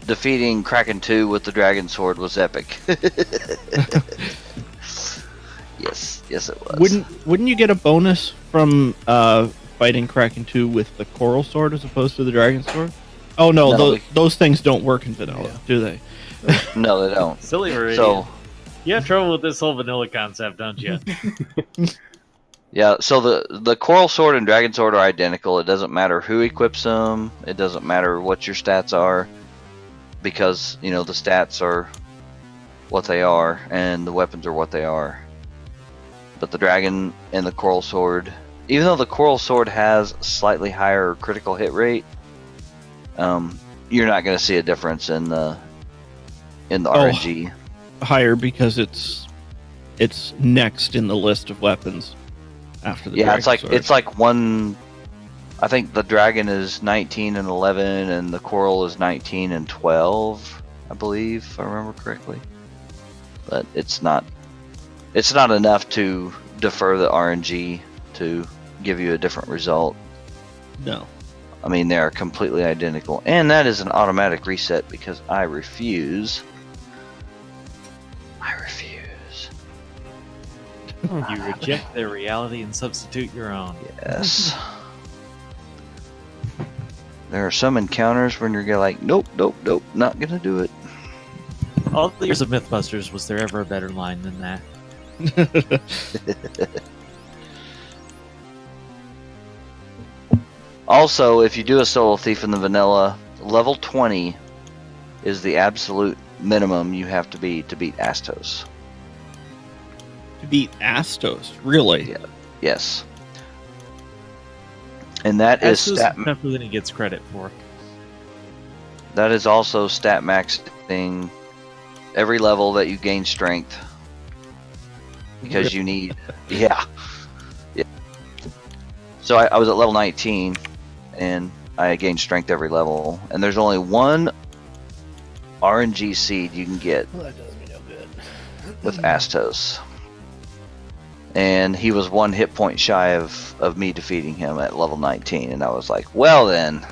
defeating Kraken 2 with the dragon sword was epic. Yes, it was. Wouldn't you get a bonus from fighting Kraken 2 with the Coral Sword as opposed to the Dragon Sword? Oh no, No, those things don't work in vanilla, Yeah. do they? No, they don't. Silly Meridian. So You have trouble with this whole vanilla concept, don't you? yeah, so the coral sword and dragon sword are identical. It doesn't matter who equips them. It doesn't matter what your stats are, because the stats are what they are and the weapons are what they are. But the dragon and the coral sword, even though the coral sword has slightly higher critical hit rate, you're not going to see a difference in the RNG. Higher because it's next in the list of weapons after the Yeah, Dragon Sword. it's like one I think the dragon is 19 and 11, and the coral is 19 and 12, I believe, if I remember correctly. But it's not enough to defer the RNG to give you a different result. No. I mean, they are completely identical, and that is an automatic reset because I refuse. You reject their reality and substitute your own. Yes. There are some encounters when you're like, nope, not gonna do it. All the years of Mythbusters, was there ever a better line than that? Also, if you do a solo thief in the vanilla, level 20 is the absolute minimum you have to be to beat Astos. To beat Astos, really? Yeah. Yes. And that is Astos definitely gets credit for. That is also stat maxing every level that you gain strength. Because you need... Yeah. So I was at level 19, and I gained strength every level. And there's only one RNG seed you can get Well, that does me no good. with Astos. And he was 1 hit point shy of me defeating him at level 19. And I was like, well then,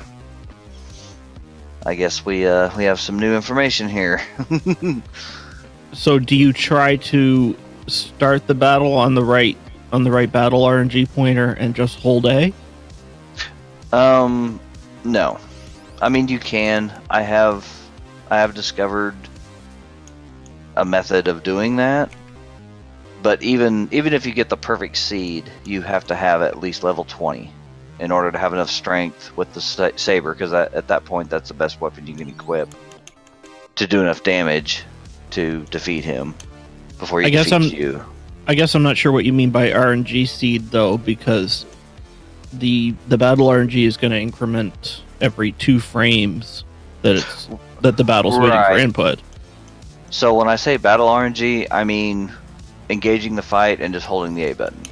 I guess we have some new information here. So do you try to start the battle on the right battle RNG pointer and just hold A? No. I mean, you can. I have discovered a method of doing that. But even if you get the perfect seed, you have to have at least level 20 in order to have enough strength with the saber, because at that point that's the best weapon you can equip to do enough damage to defeat him before he defeats you. I guess I'm not sure what you mean by RNG seed though, because the battle RNG is going to increment every 2 frames that the battle's waiting for input. So when I say battle RNG, I mean engaging the fight and just holding the A button.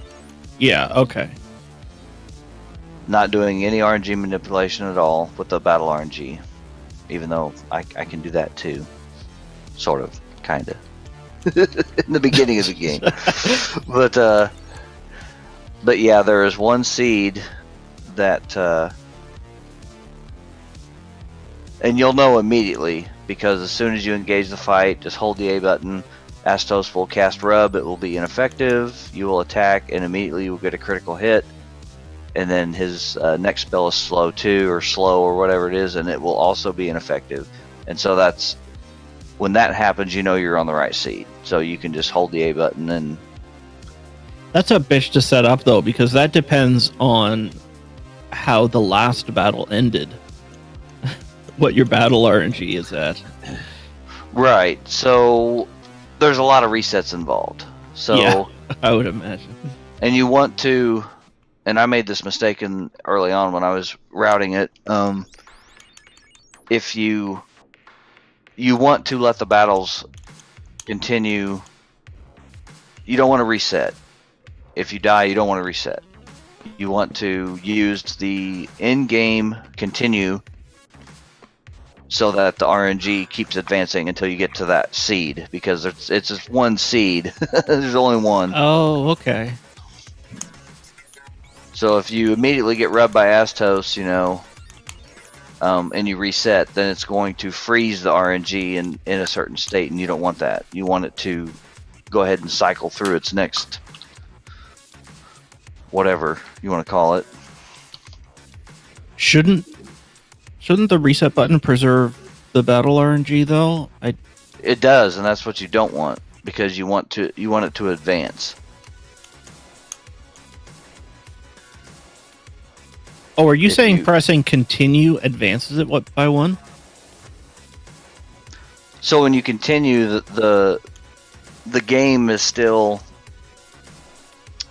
Yeah, okay. Not doing any RNG manipulation at all with the battle RNG. Even though I can do that too. Sort of. Kinda. In the beginning of the game. But yeah, there is one seed that and you'll know immediately, because as soon as you engage the fight, just hold the A button. Astos will cast Rub, it will be ineffective, you will attack, and immediately you will get a critical hit. And then his next spell is slow 2 or slow or whatever it is, and it will also be ineffective. And so that's when that happens, you know you're on the right seed. So you can just hold the A button and... That's a bitch to set up though, because that depends on how the last battle ended. What your battle RNG is at. Right, so there's a lot of resets involved. So yeah, I would imagine. And you want to, and I made this mistake early on when I was routing it. If you want to let the battles continue, you don't want to reset. If you die, you don't want to reset. You want to use the in-game continue so that the RNG keeps advancing until you get to that seed, because it's just one seed. There's only one. Oh, okay. So if you immediately get rubbed by Astos, and you reset, then it's going to freeze the RNG in a certain state, and you don't want that. You want it to go ahead and cycle through its next whatever you want to call it. Shouldn't the reset button preserve the battle RNG though? It does, and that's what you don't want, because you want it to advance. Oh, are you saying pressing continue advances it by 1? So when you continue, the game is still...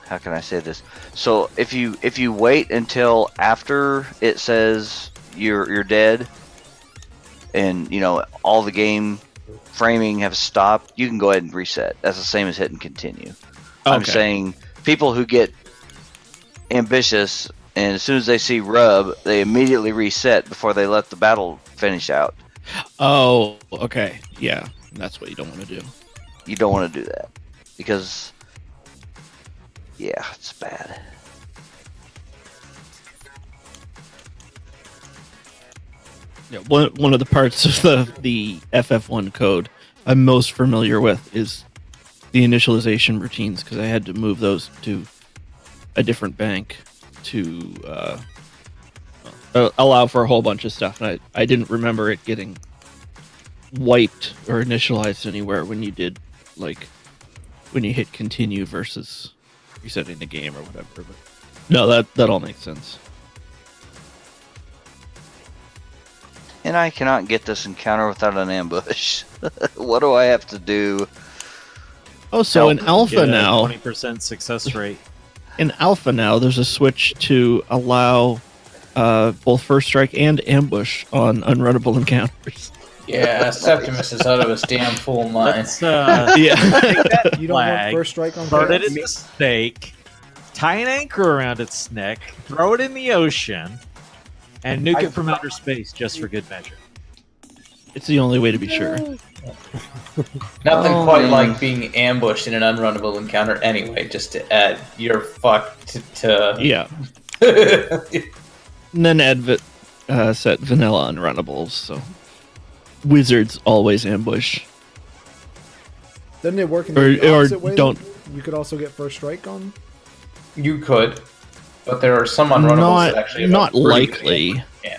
How can I say this? So if you wait until after it says you're dead, and all the game framing have stopped, you can go ahead and reset. That's the same as hitting continue. Okay. I'm saying people who get ambitious and as soon as they see rub, they immediately reset before they let the battle finish out. Oh, okay. Yeah, that's what you don't want to do. You don't want to do that because, yeah, it's bad. Yeah, one of the parts of the FF1 code I'm most familiar with is the initialization routines, because I had to move those to a different bank to allow for a whole bunch of stuff. And I didn't remember it getting wiped or initialized anywhere when you did, like, when you hit continue versus resetting the game or whatever. But no, that all makes sense. And I cannot get this encounter without an ambush. What do I have to do? Oh, so in Get alpha a now, 20% success rate. in alpha now, there's a switch to allow both first strike and ambush on unrunnable encounters. Yeah, Septimus is out of his damn full mind. Let's Yeah. You don't want flag, first strike on burn it chaos? in the stake, tie an anchor around its neck, throw it in the ocean, and nuke it from outer space just for good measure. It's the only way to be sure. Nothing Oh, quite man. like being ambushed in an unrunnable encounter anyway, just to add your fuck to... Yeah. And then set vanilla unrunnables, so wizards always ambush. Doesn't it work in Or- the or opposite way? don't- though? You could also get first strike on. You could, but there are some unrunnables that actually have Not a pretty good likely. ambush. Yeah.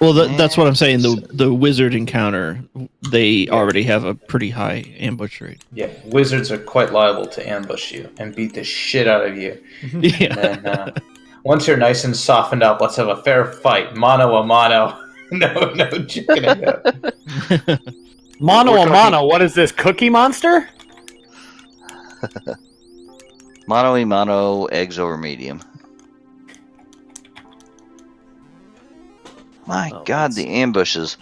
Well, that's what I'm saying. The wizard encounter, they already have a pretty high ambush rate. Yeah, wizards are quite liable to ambush you and beat the shit out of you. Yeah. And then, once you're nice and softened up, let's have a fair fight, mano a mano. No chicken and goat. Mono We're a talking- mono. What is this, Cookie Monster? Mono y mono, eggs over medium. My Oh, God, that's- the ambushes.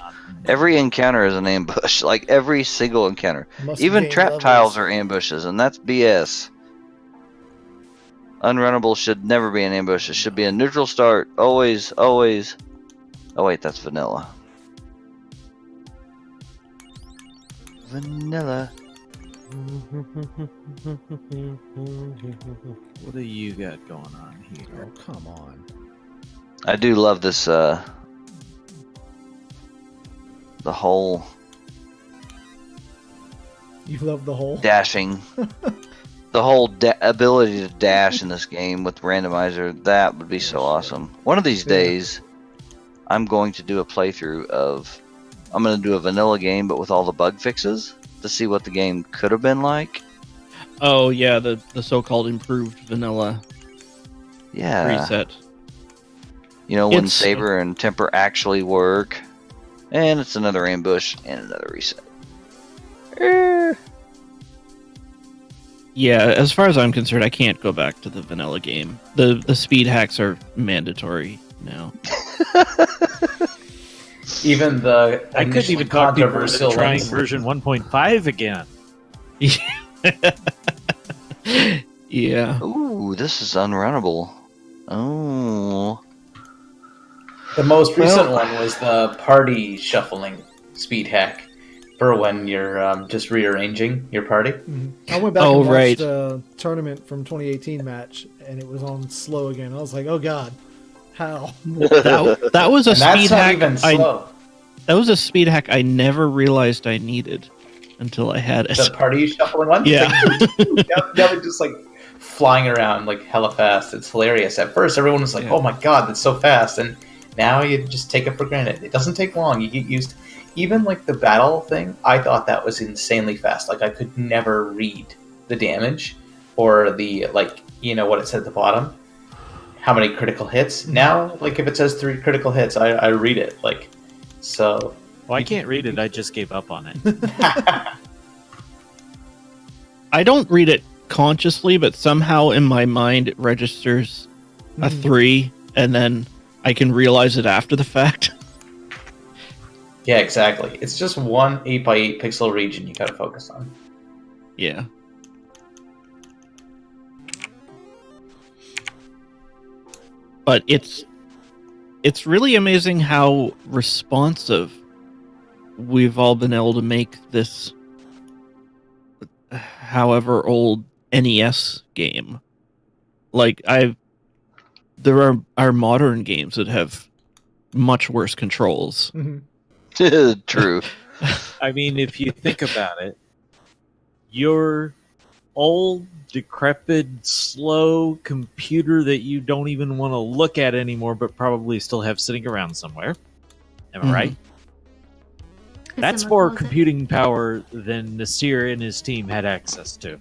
Every encounter is an ambush. Like every single encounter. Must Even gain trap levels. tiles are ambushes, and that's BS. Unrunnable should never be an ambush. It should be a neutral start. Always, always. Oh wait, that's vanilla. Vanilla. What do you got going on Oh, here? come on. I do love this, the whole You love the hole. dashing. The whole ability to dash in this game with randomizer, that would be so awesome. One of these Yeah. days, I'm going to do a playthrough of, I'm going to do a vanilla game, but with all the bug fixes to see what the game could have been like. Oh yeah, the so-called improved vanilla Yeah. reset. You know, when It's- Saber and Temper actually work. And it's another ambush and another reset. Yeah, as far as I'm concerned, I can't go back to the vanilla game. The speed hacks are mandatory now. Even the I couldn't initially even talk people into controversial trying ones. version 1.5 again. Yeah. Ooh, this is unrunnable. Oh. The most recent Well- one was the party shuffling speed hack for when you're just rearranging your party. I went back Oh, and watched right. the tournament from 2018 match, and it was on slow again. I was like, oh god, how? That was a And that's speed not hack. even slow. That was a speed hack I never realized I needed until I had it. The party shuffling one? Yeah. Now they're just like flying around like hella fast. It's hilarious. At first, everyone was like, Yeah. oh my god, that's so fast. And now you just take it for granted. It doesn't take long. You get used. Even like the battle thing, I thought that was insanely fast. Like I could never read the damage or the, like, you know what it said at the bottom, how many critical hits. Now, like if it says 3 critical hits, I read it. Like, so. Well, I can't read it. I just gave up on it. I don't read it consciously, but somehow in my mind it registers a 3, and then I can realize it after the fact. Yeah, exactly. It's just one 8x8 pixel region you gotta focus on. Yeah. but it's really amazing how responsive we've all been able to make this, however old NES game. Like there are modern games that have much worse controls. Mhm. True. I mean, if you think about it, your old, decrepit, slow computer that you don't even want to look at anymore, but probably still have sitting around somewhere. Am I Mhm. right? That's more computing power than Nasir and his team had access to.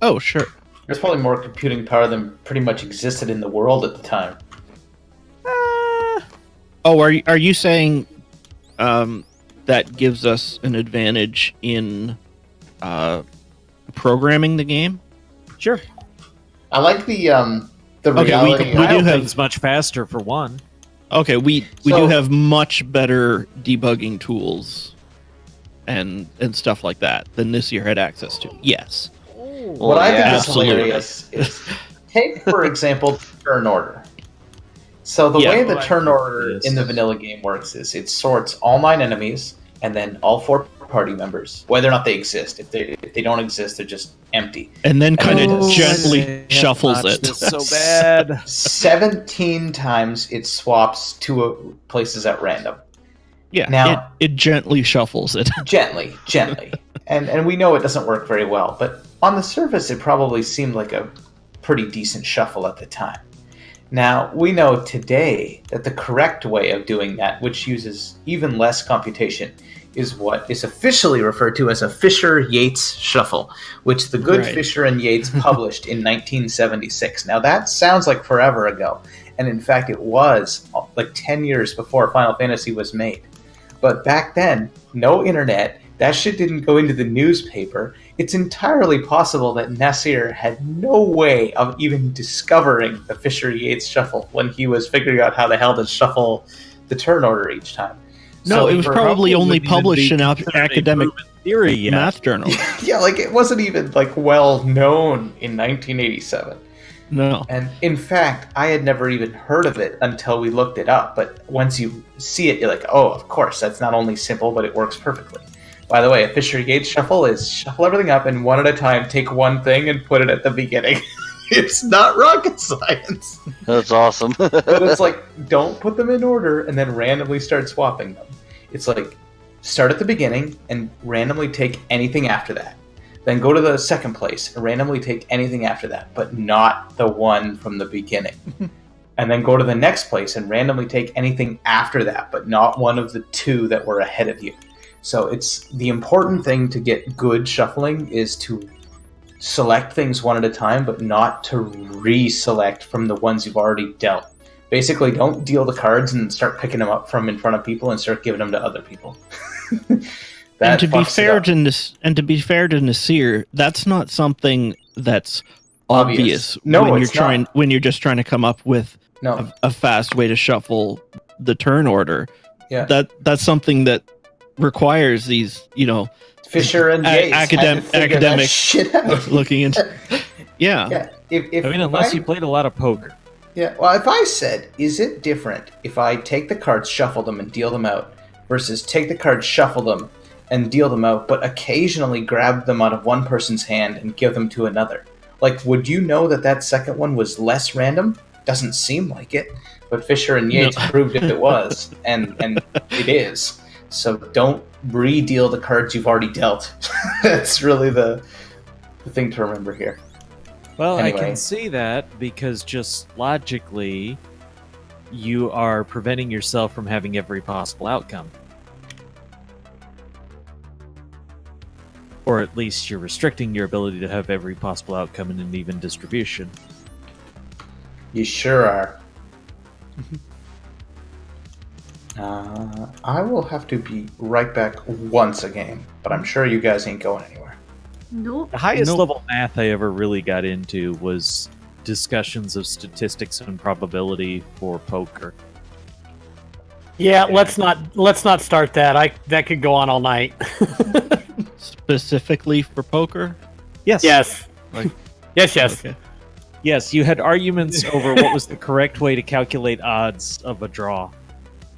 Oh, sure. There's probably more computing power than pretty much existed in the world at the time. Oh, are you saying that gives us an advantage in programming the game? Sure. I like the Okay, reality. we Compile do have- things much faster for one. Okay, we So- do have much better debugging tools and stuff like that than this year had access to. Yes. What I think is absolutely. hilarious is take, for example, turn order. So the Yeah. way the turn order Yes. in the vanilla game works is it sorts all 9 enemies and then all 4 party members, whether or not they exist. If they don't exist, they're just empty. And then kind of Oh, gently shuffles it. So bad. 17 times it swaps to places at random. Yeah, Now- it gently shuffles it. Gently. And we know it doesn't work very well, but on the surface it probably seemed like a pretty decent shuffle at the time. Now, we know today that the correct way of doing that, which uses even less computation, is what is officially referred to as a Fisher-Yates shuffle, which the good Right. Fisher and Yates published in 1976. Now, that sounds like forever ago, and in fact it was like 10 years before Final Fantasy was made. But back then, no internet, that shit didn't go into the newspaper. It's entirely possible that Nasir had no way of even discovering the Fisher-Yates shuffle when he was figuring out how the hell to shuffle the turn order each time. No, So it was for- probably only wouldn't even published be in considered a academic proven theory yet. math journal. Yeah, like it wasn't even like well known in 1987. No. And in fact, I had never even heard of it until we looked it up. But once you see it, you're like, oh, of course, that's not only simple, but it works perfectly. By the way, a Fisher-Yates shuffle is shuffle everything up and one at a time, take one thing and put it at the beginning. It's not rocket science. That's awesome. But it's like, don't put them in order and then randomly start swapping them. It's like, start at the beginning and randomly take anything after that. Then go to the second place and randomly take anything after that, but not the one from the beginning. And then go to the next place and randomly take anything after that, but not one of the 2 that were ahead of you. So it's the important thing to get good shuffling is to select things one at a time, but not to reselect from the ones you've already dealt. Basically, don't deal the cards and start picking them up from in front of people and start giving them to other people. And to be fucks it fair up. to Nasir, that's not something that's obvious, No, when it's you're just trying to come up with No, a fast way to shuffle the turn order. Yeah. That's something that requires these, Fisher and Yates had to figure that academic shit out. looking into. Yeah. Yeah, if I mean, unless you played a lot of poker. Yeah, well, if I said, is it different if I take the cards, shuffle them, and deal them out, versus take the cards, shuffle them, and deal them out, but occasionally grab them out of one person's hand and give them to another? Like, would you know that second one was less random? Doesn't seem like it, but Fisher and Yates proved it was, and it is. So don't re-deal the cards you've already dealt. That's really the thing to remember here. Well, I Anyway. can see that because just logically, you are preventing yourself from having every possible outcome. Or at least you're restricting your ability to have every possible outcome in an even distribution. You sure are. I will have to be right back once a game, but I'm sure you guys ain't going anywhere. Nope. The highest Nope. level math I ever really got into was discussions of statistics and probability for poker. Yeah, let's not start that. That could go on all night. Specifically for poker. Yes. Yes. Like- Yes. Okay. Yes, you had arguments over what was the correct way to calculate odds of a draw.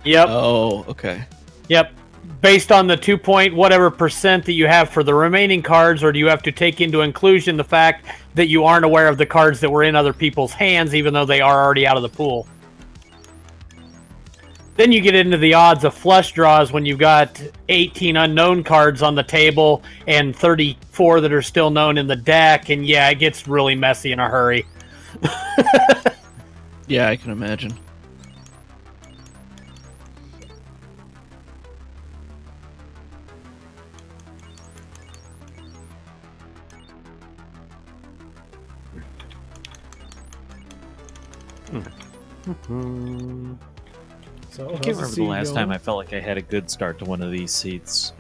Yep. Oh, okay. Yep. Based on the 2 point whatever percent that you have for the remaining cards, or do you have to take into inclusion the fact that you aren't aware of the cards that were in other people's hands, even though they are already out of the pool? Then you get into the odds of flush draws when you've got 18 unknown cards on the table and 34 that are still known in the deck, and yeah, it gets really messy in a hurry. Yeah, I can imagine. So, I can't remember the last time I felt like I had a good start to one of these seats.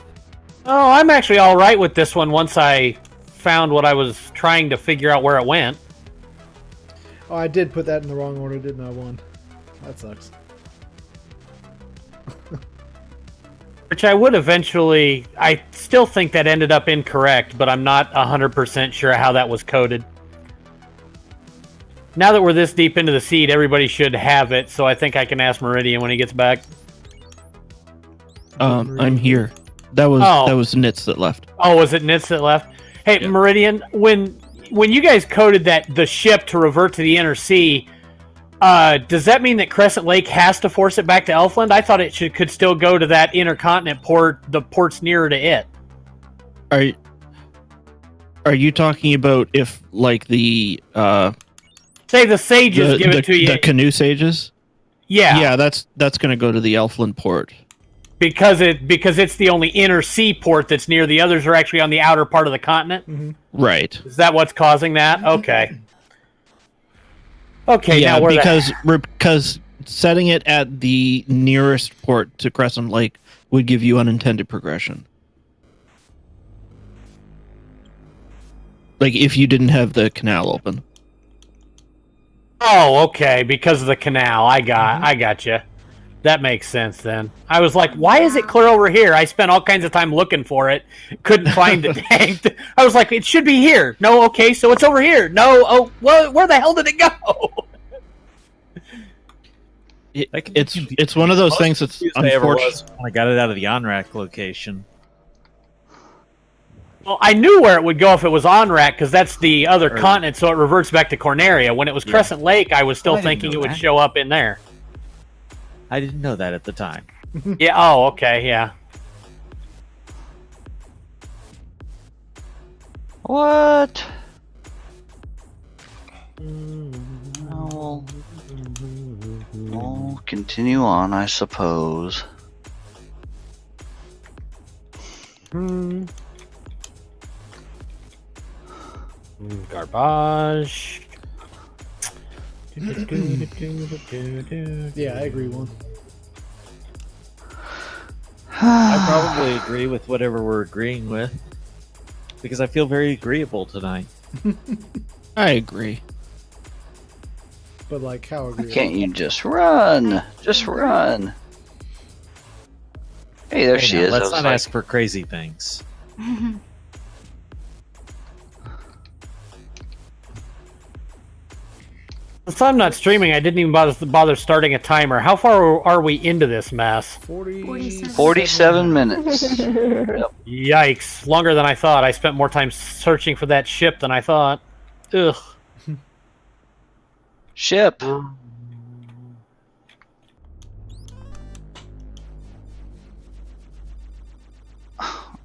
Oh, I'm actually all right with this one once I found what I was trying to figure out where it went. Oh, I did put that in the wrong order, didn't I? One. That sucks. Which I would eventually... I still think that ended up incorrect, but I'm not 100% sure how that was coded. Now that we're this deep into the seed, everybody should have it, so I think I can ask Meridian when he gets back. I'm here. That was Nitz that left. Oh, was it Nitz that left? Hey, Yeah. Meridian, when you guys coded the ship to revert to the inner sea, does that mean that Crescent Lake has to force it back to Elfland? I thought it could still go to that intercontinent port, the ports nearer to it. Are you talking about if like the Say the sages give it to you. the canoe sages? Yeah. Yeah, that's going to go to the Elfland port. Because it's the only inner sea port that's near. The others are actually on the outer part of the continent. Right. Is that what's causing that? Okay. Okay. Yeah, now because setting it at the nearest port to Crescent Lake would give you unintended progression. Like if you didn't have the canal open. Oh, okay. Because of the canal, I got you. That makes sense then. I was like, why is it clear over here? I spent all kinds of time looking for it. Couldn't find it. Dang. I was like, it should be here. No, okay, so it's over here. No, oh, well, where the hell did it go? It's one of those things that's unfortunate. When I got it out of the Onrak location. Well, I knew where it would go if it was Onrak, because that's the other continent, so it reverts back to Corneria. When it was Crescent Lake, I was still thinking it would show up in there. I didn't know that at the time. Yeah, oh, okay, yeah. What? We'll continue on, I suppose. Garbage. Yeah, I agree. One. I probably agree with whatever we're agreeing with. Because I feel very agreeable tonight. I agree. But like, how Why agreeable? can't you just run? Just run. Hey, there she is. Let's I was not like, ask for crazy things. Since I'm not streaming, I didn't even bother starting a timer. How far are we into this mess? 47 minutes. Yikes. Longer than I thought. I spent more time searching for that ship than I thought. Ugh. Ship.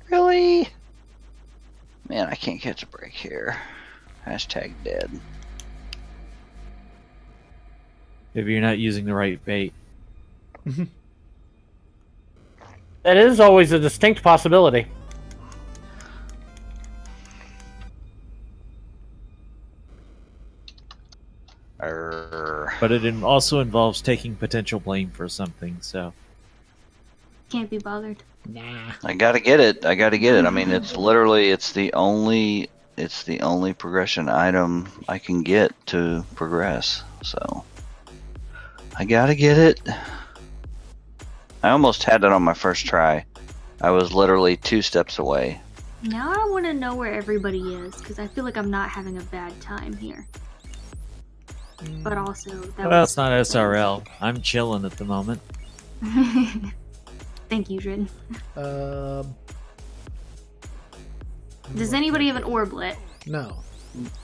Really? Man, I can't catch a break here. Hashtag dead. Maybe you're not using the right bait. That is always a distinct possibility. But it also involves taking potential blame for something, so... Can't be bothered. Nah. I gotta get it. I gotta get it. I mean, it's literally, it's the only progression item I can get to progress. So I gotta get it. I almost had it on my first try. I was literally 2 steps away. Now I want to know where everybody is, because I feel like I'm not having a bad time here. but also that Well, it's not SRL. I'm chilling at the moment. Thank you, Drin. Um, Does anybody have an orblet? no.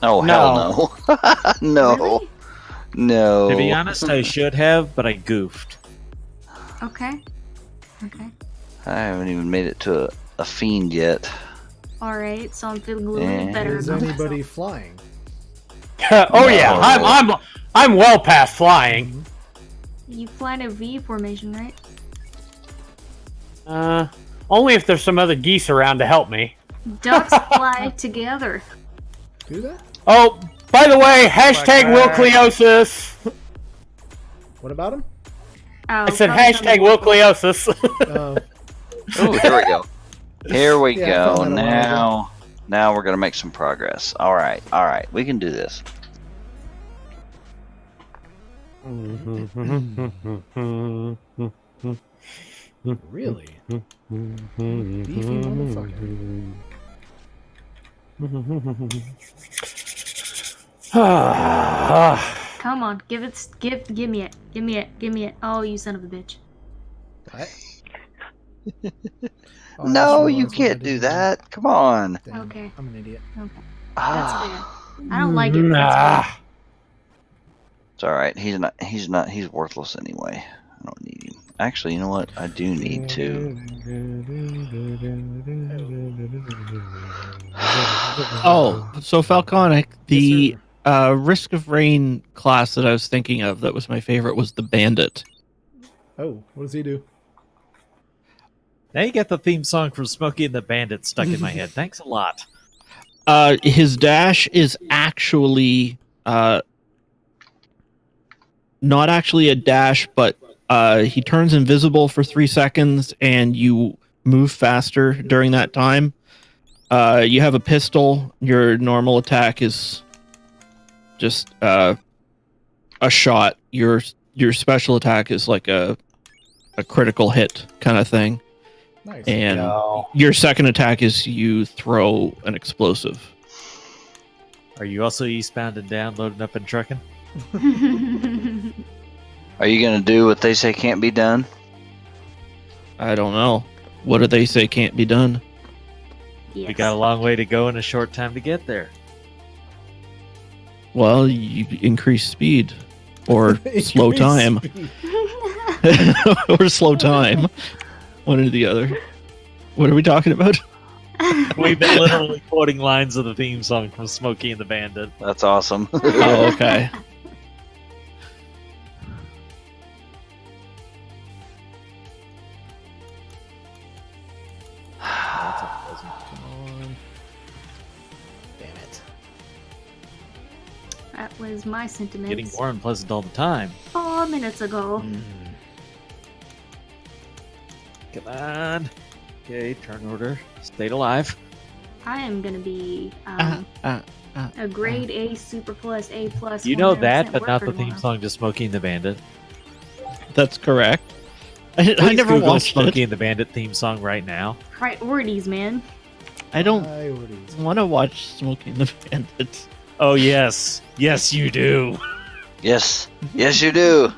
Oh, hell no. No. Really? No. To be honest, I should have, but I goofed. Okay. Okay. I haven't even made it to a fiend yet. All right. So I'm feeling a little bit better Is about anybody myself. flying? Oh yeah, No. I'm well past flying. You fly in a V formation, right? Only if there's some other geese around to help me. Ducks fly together. Do that? Oh, by the way, hashtag Wilcleosis. What about him? Oh, I said probably hashtag something- Wilcleosis. Oh, here we go. Here we Yeah, I go. found that a while Now we're gonna make some progress. All right. We can do this. Really? Beefy motherfucker. Come on, give me it. Oh, you son of a bitch. What? Oh, I No, just you realized what I can't do did. that. Come on. Damn, Okay. I'm an idiot. Okay. That's Ah, fair. I don't like it. But that's fair. it's all right. He's worthless anyway. I don't need him. Actually, you know what? I do need to. Oh, so Falconic, the Yes, sir. Risk of Rain class that I was thinking of, that was my favorite, was the Bandit. Oh, what does he do? Now you got the theme song from Smokey and the Bandit stuck in my head. Thanks a lot. His dash is actually not actually a dash, but he turns invisible for 3 seconds and you move faster during that time. You have a pistol. Your normal attack is just a shot. Your special attack is like a critical hit kind of thing. Nice. And No. your second attack is you throw an explosive. Are you also eastbound and down, loading up and trucking? Are you gonna do what they say can't be done? I don't know. What do they say can't be done? Yes. We got a long way to go and a short time to get there. Well, you increase speed or slow Increase time. speed. Or slow time. One or the other. What are we talking about? We've been literally quoting lines of the theme song from Smokey and the Bandit. That's awesome. Oh, okay. That's a pleasant. Come on. Damn it. That was my sentiments Getting more unpleasant all the time. 4 minutes ago. Come on. Okay, turn order. Stayed alive. I am gonna be a grade A super plus A plus. You know 100% that, but not the worker theme tomorrow. song to Smokey and the Bandit. That's correct. I Please never Google watched Smokey it. and the Bandit theme song right now. Priorities, man. I don't Priorities. want to watch Smoking the Bandit. Oh yes, yes you do. Yes, you do.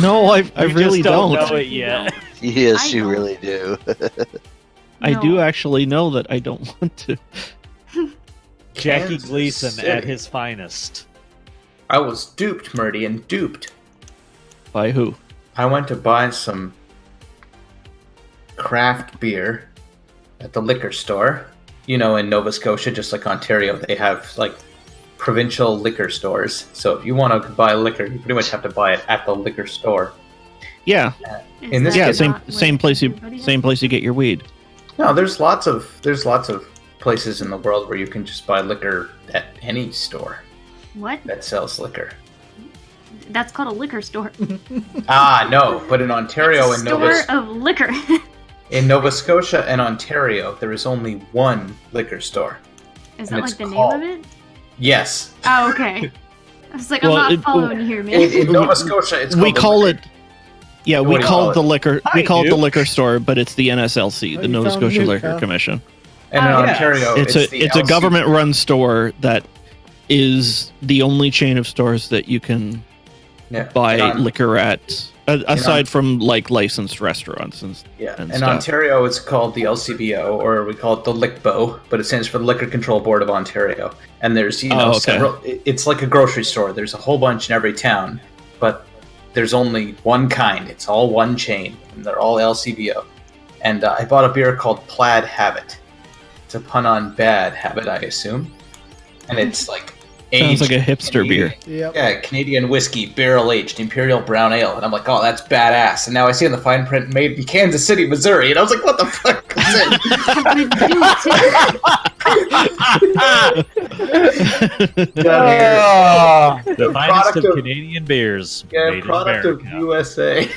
No, I You really just don't don't. know it yet. Yes, I you don't. really do. I do No. actually know that I don't want to. Jackie Kansas Gleason City. at his finest. I was duped, Meridian, duped. By who? I went to buy some craft beer at the liquor store. You know, in Nova Scotia, just like Ontario, they have like provincial liquor stores. So if you want to buy liquor, you pretty much have to buy it at the liquor store. Yeah, Is In this that yeah, case- same not what same place you everybody has? same place you get your weed. No, there's lots of places in the world where you can just buy liquor at any store What? that sells liquor. That's called a liquor store. Ah, no, but in Ontario It's and a store of liquor. in Nova Scotia and Ontario, there is only one liquor store. Is And that it's like the called- name of it? Yes, Oh, okay. I was like, Well, I'm it- not following you here, man. in Nova Scotia, it's We called the call liquor- it. Yeah, What we do you call call it the it? liquor. I We call it the do. liquor store, but it's the NSLC, Oh, the you Nova found Scotia Nuke, Liquor huh? Commission. And in Oh, Ontario, It's it's the a LC. government-run store that is the only chain of stores that you can buy liquor at, aside from like licensed restaurants and in stuff. Ontario, it's called the LCBO, or we call it the LICBO, but it stands for the Liquor Control Board of Ontario. And there's several. It's like a grocery store. There's a whole bunch in every town, but there's only one kind. It's all one chain, and they're all LCBO. And I bought a beer called Plaid Habit. It's a pun on bad habit, I assume. And it's like sounds like a hipster beer. Yep. Yeah, Canadian whiskey, barrel-aged Imperial Brown Ale. And I'm like, oh, that's badass. And now I see on the fine print, made in Kansas City, Missouri. And I was like, what the fuck is it? The finest of Canadian beers. Yeah, made in product of America. USA.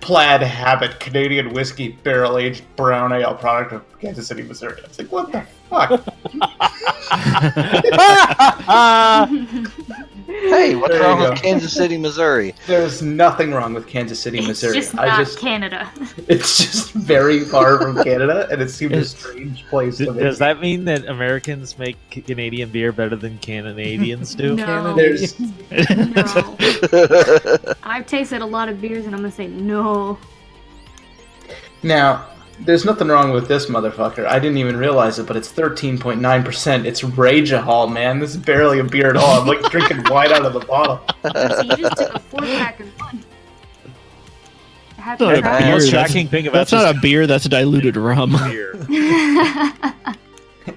Plaid Habit, Canadian whiskey, barrel-aged brown ale, product of Kansas City, Missouri. I was like, what the fuck? Hey, what's There wrong you with go. Kansas City, Missouri? There's nothing wrong with Kansas City, It's Missouri. just not Canada. It's just very far from Canada, and it seems a strange place to be. Does that mean that Americans make Canadian beer better than Canadians do? No. There's No. I've tasted a lot of beers and I'm gonna say no. Now, there's nothing wrong with this motherfucker. I didn't even realize it, but it's 13.9%. It's Ragehall, man. This is barely a beer at all. I'm like drinking wine out of the bottle. So you just took a 4-pack and one. Happy Not a travel. The beer. most That's- shocking thing about That's not a beer, that's diluted rum. beer.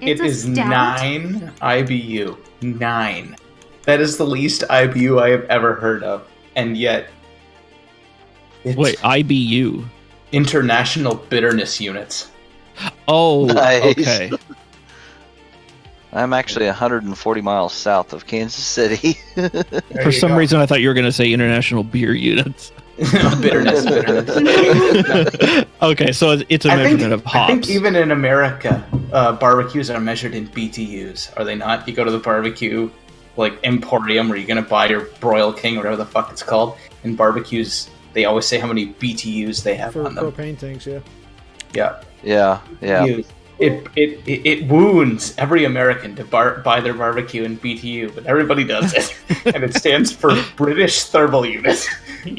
It It's a is stout. 9 IBU. 9. That is the least IBU I have ever heard of. And yet, it's Wait, IBU. International Bitterness Units. Oh, Nice. okay. I'm actually 140 miles south of Kansas City. There For you some go. reason, I thought you were going to say international beer units. bitterness. Okay, so it's a measurement of hops. I think even in America, barbecues are measured in BTUs, are they not? You go to the barbecue, like Emporium, where you're gonna buy your Broil King, or whatever the fuck it's called. In barbecues, they always say how many BTUs they have For on them. propane tanks, yeah. Yeah, Yeah. It wounds every American to buy their barbecue in BTU, but everybody does it, and it stands for British Thermal Unit.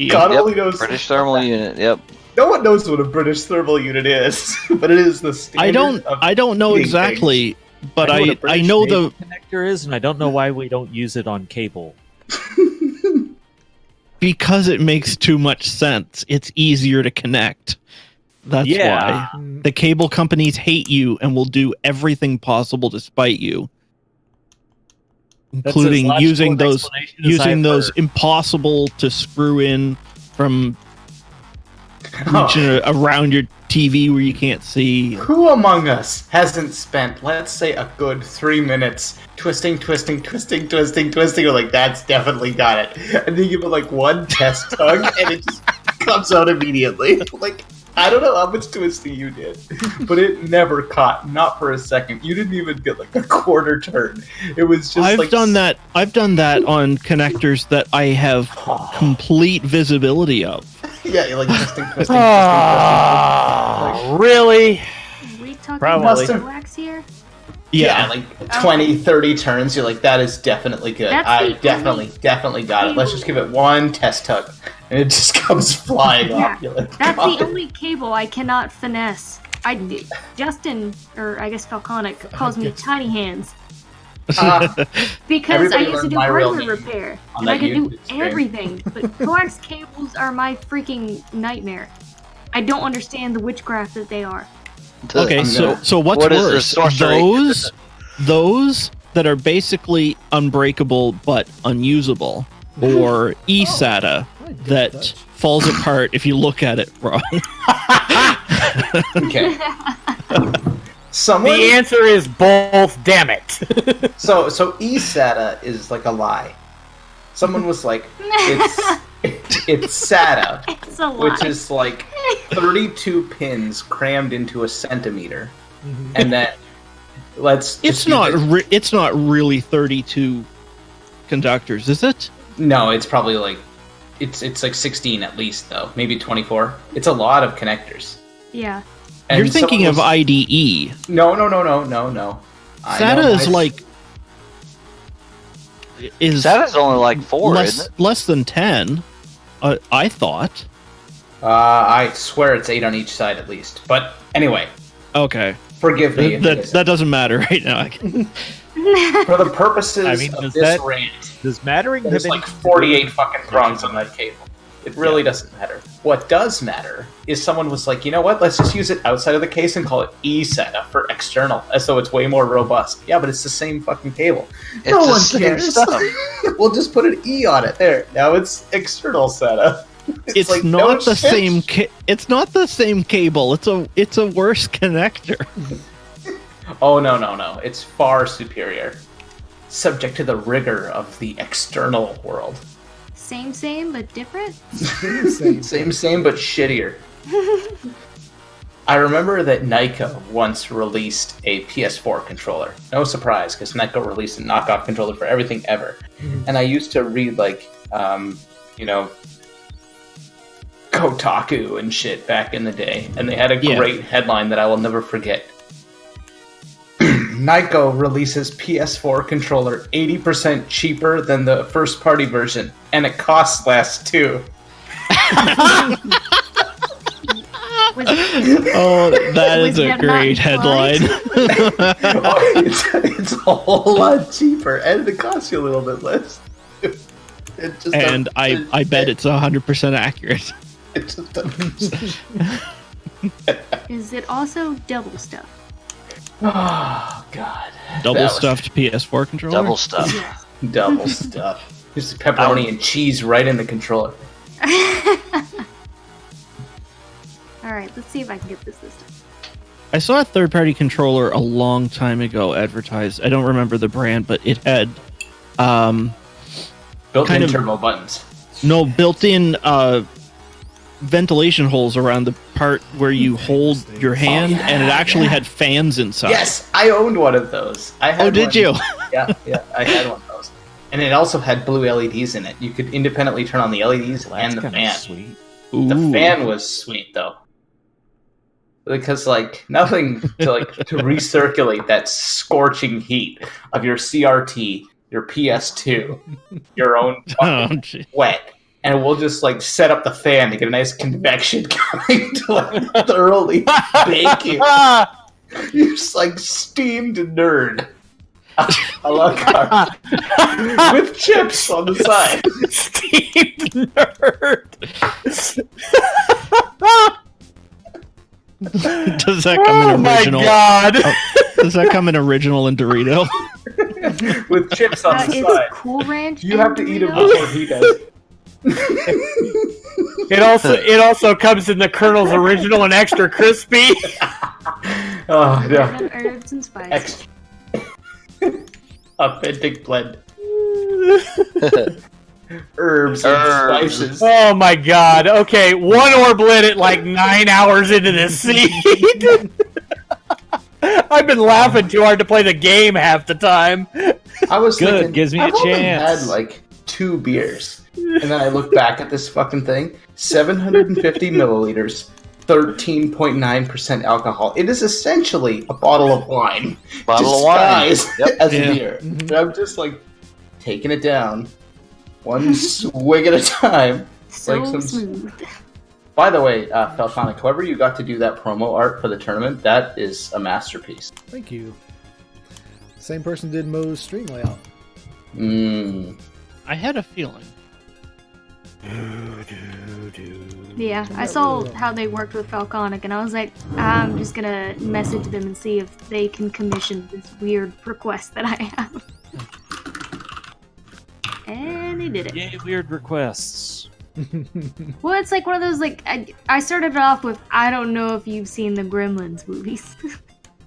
God Yep, only knows. British Thermal Unit. Yep. No one knows what a British thermal unit is, but it is the standard. I don't know heating exactly, but I know what a I British know Navy the connector is, and I don't know why we don't use it on cable. because it makes too much sense. It's easier to connect. That's Yeah. why the cable companies hate you and will do everything possible to spite you, That's including as logical using an those explanation as I've those heard. impossible to screw in from Oh. reaching around your TV where you can't see. Who among us hasn't spent, let's say, a good 3 minutes twisting? We're like, that's definitely got it. And then you give it like one test tug, and it just comes out immediately. Like, I don't know how much twisting you did, but it never caught, not for a second. You didn't even get like a quarter turn. It was just I've like done that. I've done that on connectors that I have complete visibility of. Yeah, you're like twisting. Really? Are we talking Probably. about wax here? Yeah, like 20, 30 turns. You're like, that is definitely good. That's I the definitely got it. Let's just give it one test tug. And it just comes flying Yeah, off. You're like, That's God. the only cable I cannot finesse. Justin, or I guess Falconic, calls me Tiny Hands because Everybody I used to learned do my real hardware name repair on and I that could do YouTube stream. everything. But coax cables are my freaking nightmare. I don't understand the witchcraft that they are. Okay, so what's What is the worse? sorcery? Those that are basically unbreakable but unusable, or eSATA that falls apart if you look at it wrong. Okay. Someone. The answer is both. Damn it! So eSATA is like a lie. Someone was like, it's SATA, It's a lie. which is like 32 pins crammed into a centimeter, and then It's not really 32 conductors, is it? No, it's probably like it's like 16 at least though, maybe 24. It's a lot of connectors. Yeah. And You're thinking someone of was- IDE. No. I know SATA is my- like is SATA's only like 4, isn't it? less than 10. I thought. I swear it's 8 on each side at least. But anyway, Okay, forgive me. that doesn't matter right now. For the purposes I mean, of does this that- rant, Does mattering have there's any like 48 fucking prongs on that cable. It really doesn't matter. What does matter is someone was like, you know what? Let's just use it outside of the case and call it eSATA for external, as though it's way more robust. Yeah, but it's the same fucking cable. It's No the one same cares. stuff. We'll just put an E on it. There. Now it's external SATA. It's like, not no the shit. same. It's not the same cable. It's a worse connector. Oh no! It's far superior. Subject to the rigor of the external world. Same, but different. Same, but shittier. I remember that Nyko once released a PS4 controller. No surprise, because Nyko released a knockoff controller for everything ever. And I used to read, like, Kotaku and shit back in the day. And they had a Yeah. great headline that I will never forget. Nyko releases PS4 controller 80% cheaper than the first party version, and it costs less too. Oh, that Was is a that great not headline. It's a whole lot cheaper, and it costs you a little bit less. It just And I bet it's 100% accurate. it just doesn't. Is it also double stuff? Oh god, Double That was- stuffed PS4 controller. Double stuff. Yes. double stuff. Just pepperoni and cheese right in the controller. All right, let's see if I can get this time. I saw a third-party controller a long time ago advertised. I don't remember the brand, but it had Built-in Kind of- turbo buttons. no built-in ventilation holes around the part where you hold your hand, and it actually had fans inside. Yes, I owned one of those. I had Oh, did one. you? Yeah, I had one of those. And it also had blue LEDs in it. You could independently turn on the LEDs Well, and that's the kinda fan. sweet. Ooh. The fan was sweet though. Because like nothing to recirculate that scorching heat of your CRT, your PS2, your own Oh, fucking gee. wet. And we'll just like set up the fan to get a nice convection coming to like thoroughly bake you. You're just like steamed nerd. I love carbs. With chips on the side. Steamed nerd. Does that come Oh in my original? god. Does that come in original and Dorito? With chips on the It's side. Cool Ranch. You have to eat them Doritos. before he does. It also comes in the Colonel's original and extra crispy. Oh no. And herbs and spices. Extra. Authentic blend. Herbs and Herbs. spices. Oh my god. Okay, one orb lit it like 9 hours into this seed. I've been laughing too hard to play the game half the time. I was Good, thinking, gives me a I've only chance. had like 2 beers. And then I look back at this fucking thing. 750 milliliters. 13.9% alcohol. It is essentially a bottle of wine. Bottle of wine. disguised Yep. as Yeah. a beer. And I'm just like taking it down. One swig at a time. So like some- smooth. By the way, Falconic, whoever you got to do that promo art for the tournament, that is a masterpiece. Thank you. Same person did Mo's stream layout. I had a feeling. Yeah, I saw how they worked with Falconic, and I was like, I'm just gonna message them and see if they can commission this weird request that I have. And they did it. Yay, weird requests. Well, it's like one of those, like, I started it off with, I don't know if you've seen the Gremlins movies.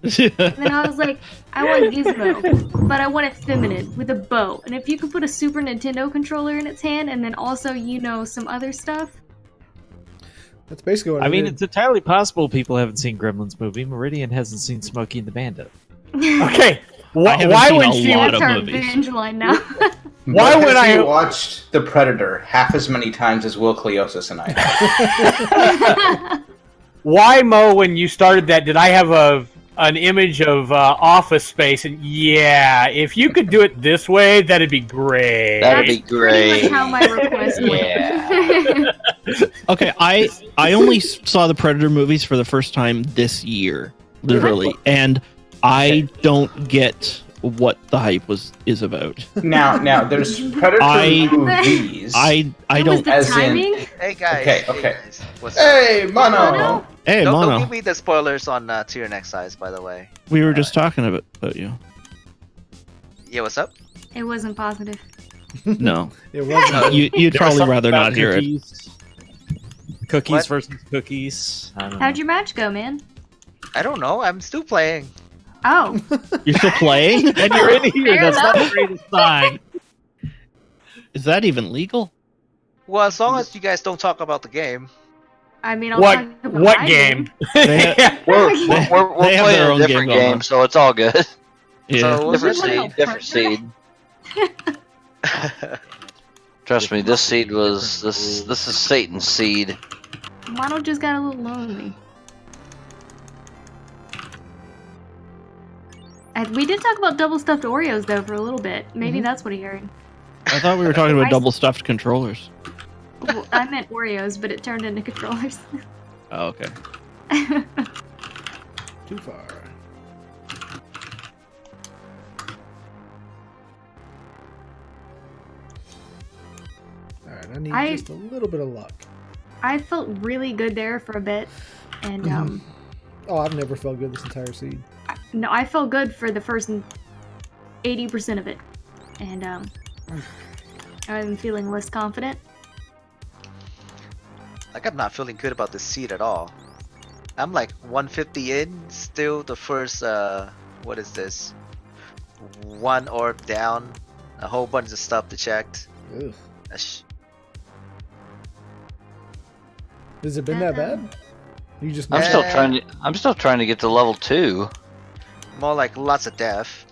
And then I was like, I want Gizmo, but I want it feminine with a bow. And if you could put a Super Nintendo controller in its hand and then also, some other stuff. That's basically what I I mean, did. it's entirely possible people haven't seen Gremlins movie. Meridian hasn't seen Smokey and the Bandit. Okay. I haven't Why seen would a she lot That's of our movies. binge line now. Why But would has I- he watched The Predator half as many times as Will Cleosis and I have? Why, Mo, when you started that, did I have a an image of Office Space, and yeah, if you could do it this way, that'd be great. That'd be Pretty much great. how my request went. Okay, I only saw the Predator movies for the first time this year, literally, and I don't get what the hype is about. Now there's Predator movies. I It was don't. the as in- timing. Hey guys. Okay, Hey okay. guys. What's up? Hey, Mono. Mono? Hey, Don't Mono, give me the spoilers on Tier Next Size, by the way. we were just talking about you. Yeah, what's up? It wasn't positive. No, It wasn't. you'd There was probably something rather about not hear it. Cookies What? versus cookies. I don't How'd know. your match go, man? I don't know. I'm still playing. Oh, You're still playing? And you're in here. Fair That's not enough. the greatest sign. Is that even legal? Well, as long as you guys don't talk about the game. I mean, I'll talk about What my game? They have- We're They have playing their a own different game going game, on. so it's all good. Yeah. So Different We're seed. like Different partner. seed. Trust me, this seed was this is Satan's seed. Mono just got a little lonely. We did talk about double stuffed Oreos though for a little bit. Maybe that's what he heard. I thought we were talking about I- double stuffed controllers. Well, I meant Oreos, but it turned into controllers. Oh, okay. Too far. Alright, I need I- just a little bit of luck. I felt really good there for a bit, and Oh, I've never felt good this entire seed. no, I felt good for the first 80% of it, and I'm feeling less confident. Like, I'm not feeling good about this seed at all. I'm like 150 in, still the first, what is this? One orb down, a whole bunch of stuff to check. Ugh. That's- Has it been that bad? You just I'm missed still it? trying to get to level 2. More like lots of death.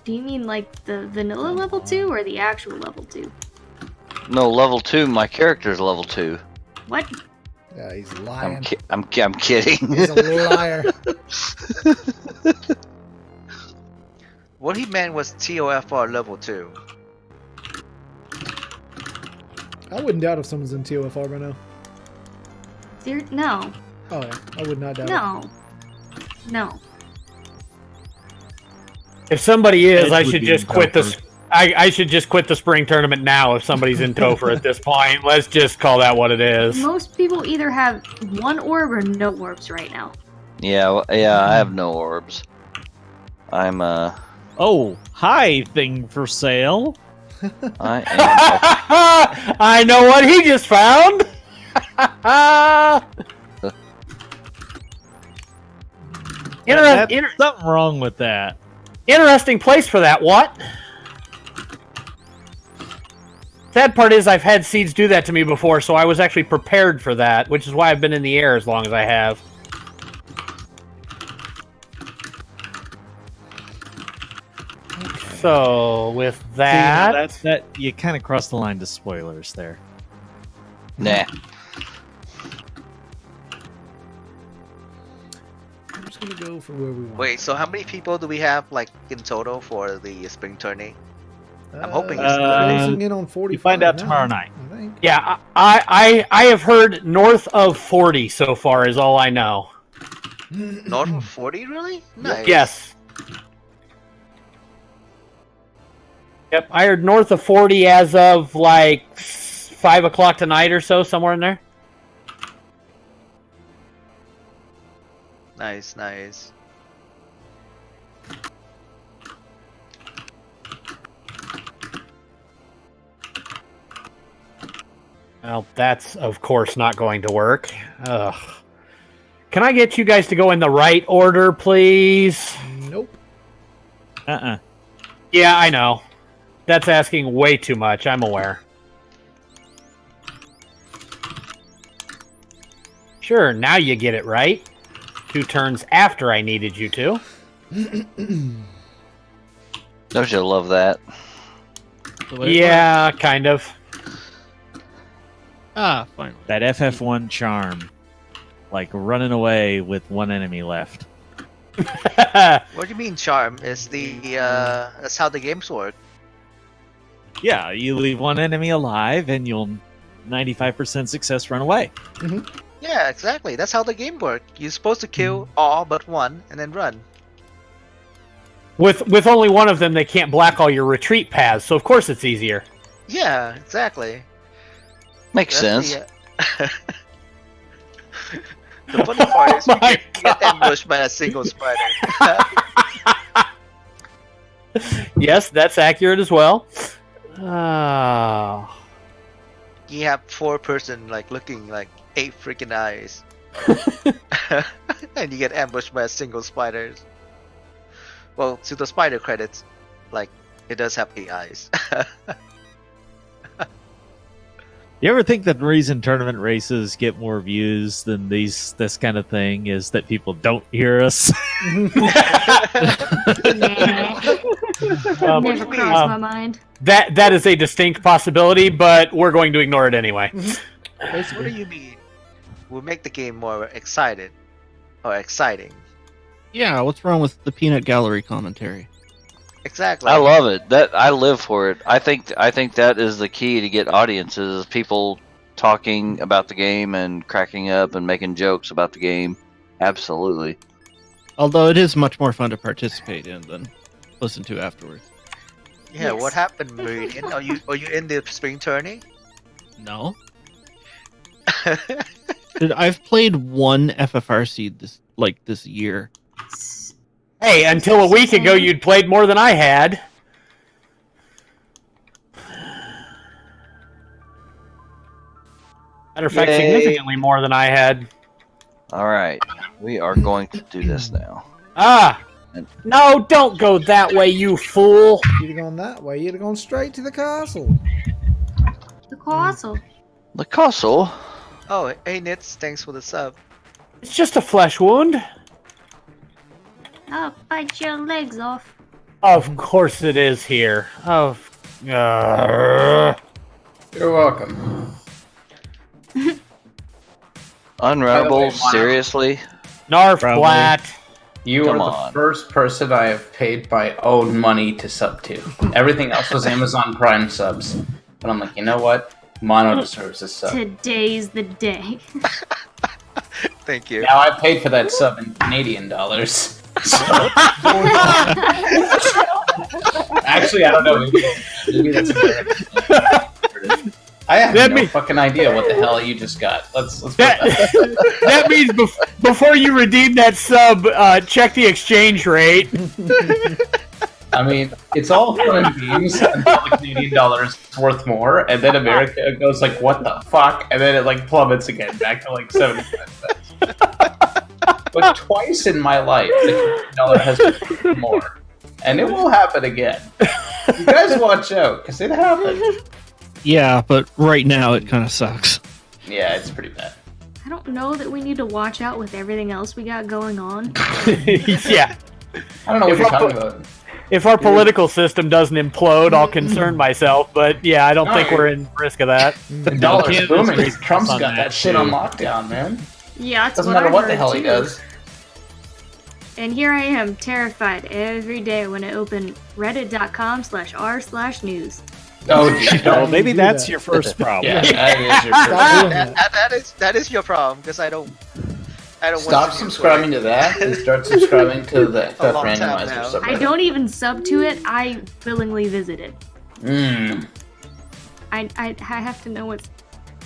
Do you mean like the vanilla level 2 or the actual level 2? No, level 2. My character's level 2. What? Yeah, he's lying. I'm kidding. He's a liar. What he meant was TOFR level 2. I wouldn't doubt if someone's in TOFR by now. No. Oh yeah, I would not doubt it. No. No. If somebody is, Edge I would should be just in quit Topher. this. I should just quit the spring tournament now if somebody's in Topher at this point. Let's just call that what it is. Most people either have one orb or no orbs right now. Yeah, I have no orbs. I'm Oh, hi, thing for sale. I am I know what he just found. That's something wrong with that. Interesting place for that. What? Sad part is I've had seeds do that to me before, so I was actually prepared for that, which is why I've been in the air as long as I have. So with that, That's that. You kind of crossed the line to spoilers there. nah. I'm just gonna go for where we want. Wait, so how many people do we have, like, in total for the spring tourney? I'm hoping it's closing in on 45. You find out now, tomorrow night. I think. yeah, I have heard north of 40 so far is all I know. north of 40, really? Nice. Yes. Yep, I heard north of 40 as of like 5 o'clock tonight or so, somewhere in there. Nice, nice. Well, that's of course not going to work. Ugh. Can I get you guys to go in the right order, please? Nope. Yeah, I know. That's asking way too much, I'm aware. Sure, now you get it right. 2 turns after I needed you to. Don't you love that? The way it Yeah, kind of. works. Ah, finally. That FF1 charm. like running away with one enemy left. What do you mean charm? Is that's how the games work. Yeah, you leave one enemy alive, and you'll 95% success run away. Yeah, exactly. That's how the game works. You're supposed to kill all but one and then run. With only one of them, they can't black all your retreat paths, so of course it's easier. Yeah, exactly. Makes That's sense. The funny part is Oh you my get ambushed by a single spider. Yes, that's accurate as well. Oh. You have 4 person like looking like 8 freaking eyes. And you get ambushed by a single spider. Well, to the spider credits, like it does have 8 eyes. You ever think that the reason tournament races get more views than this kind of thing is that people don't hear us? Never crossed my mind. That is a distinct possibility, but we're going to ignore it anyway. What do you mean? We'll make the game more excited or exciting. Yeah, what's wrong with the peanut gallery commentary? Exactly. I love it. That I live for it. I think that is the key to get audiences. People talking about the game and cracking up and making jokes about the game. Absolutely. Although it is much more fun to participate in than listen to afterwards. Yeah. Yes. What happened, Meridian? Are you in the spring tourney? No. Dude, I've played one FFRC this year. Hey, until a week ago, you'd played more than I had. Matter of fact, Yay. significantly more than I had. All right, we are going to do this now. Ah! No, don't go that way, you fool! You'd have gone that way. You'd have gone straight to the castle. The castle. The castle. Oh, hey Nits, thanks for the sub. It's just a flesh wound. I'll bite your legs off. Of course it is here. You're welcome. Unrunnable. Mono. Seriously. Narf Probably. Blat. You Come are the on. first person I have paid my own money to sub to. Everything else was Amazon Prime subs. But I'm like, you know what? Mono deserves a sub. Today's the day. Thank you. Now I paid for that sub in Canadian dollars. So- Actually, I don't know. Maybe that's American. I have That no mean- fucking idea what the hell you just got. Let's put That, that. that means before you redeem that sub, check the exchange rate. I mean, it's all fun and games until the Canadian dollar is worth more, and then America goes like, "What the fuck?" and then it like plummets again back to like 75 cents. But twice in my life, the Canadian dollar has been more, and it will happen again. You guys watch out, because it happened. Yeah, but right now it kind of sucks. Yeah, it's pretty bad. I don't know that we need to watch out with everything else we got going on. Yeah. I don't know what If you're I talking put- about. If our political system doesn't implode, I'll concern myself. But yeah, I don't No, think you're- we're in risk of that. The dollar's Canada's booming. raising Trump's us on got that that, shit too. on lockdown, man. Yeah, that's Doesn't what matter I what the heard, hell he too. does. And here I am, terrified every day when I open reddit.com/r/news. Oh, dear. Well, Don't maybe do that's that. your first problem. Yeah, that is your Stop doing first. that. That is your problem because I don't Stop subscribing to that and start subscribing to the FF long time Randomizer now. subreddit. I don't even sub to it. I willingly visit it. I have to know what's.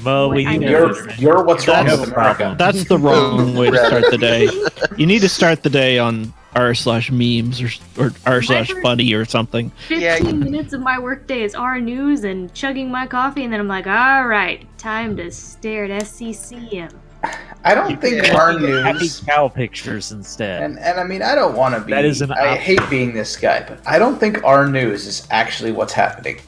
Well, we I need know. You're what's wrong That's with the America. problem. That's the wrong way to start the day. You need to start the day on r/memes or r/funny or something. 15 Yeah, minutes of my workday is R news and chugging my coffee, and then I'm like, all right, time to stare at SCCM. I don't think our Happy news, cow pictures instead. and I mean, I don't want to be. That is an I option. hate being this guy, but I don't think our news is actually what's happening.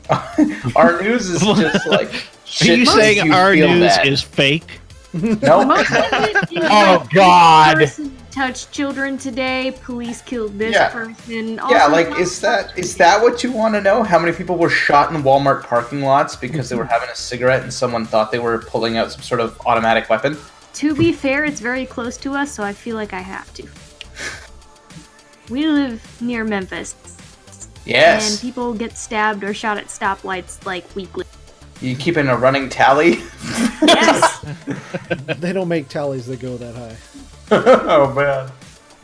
Our news is just like Are shit. you makes saying our feel news bad. is fake? No. Most of it is Oh, like, God. this person touched children today. Police killed this Yeah. person. Yeah, all like this is that what you want to know? How many people were shot in Walmart parking lots because they were having a cigarette and someone thought they were pulling out some sort of automatic weapon? To be fair, it's very close to us, so I feel like I have to. We live near Memphis. Yes. And people get stabbed or shot at stoplights like weekly. You keeping a running tally? Yes! They don't make tallies that go that high. Oh man.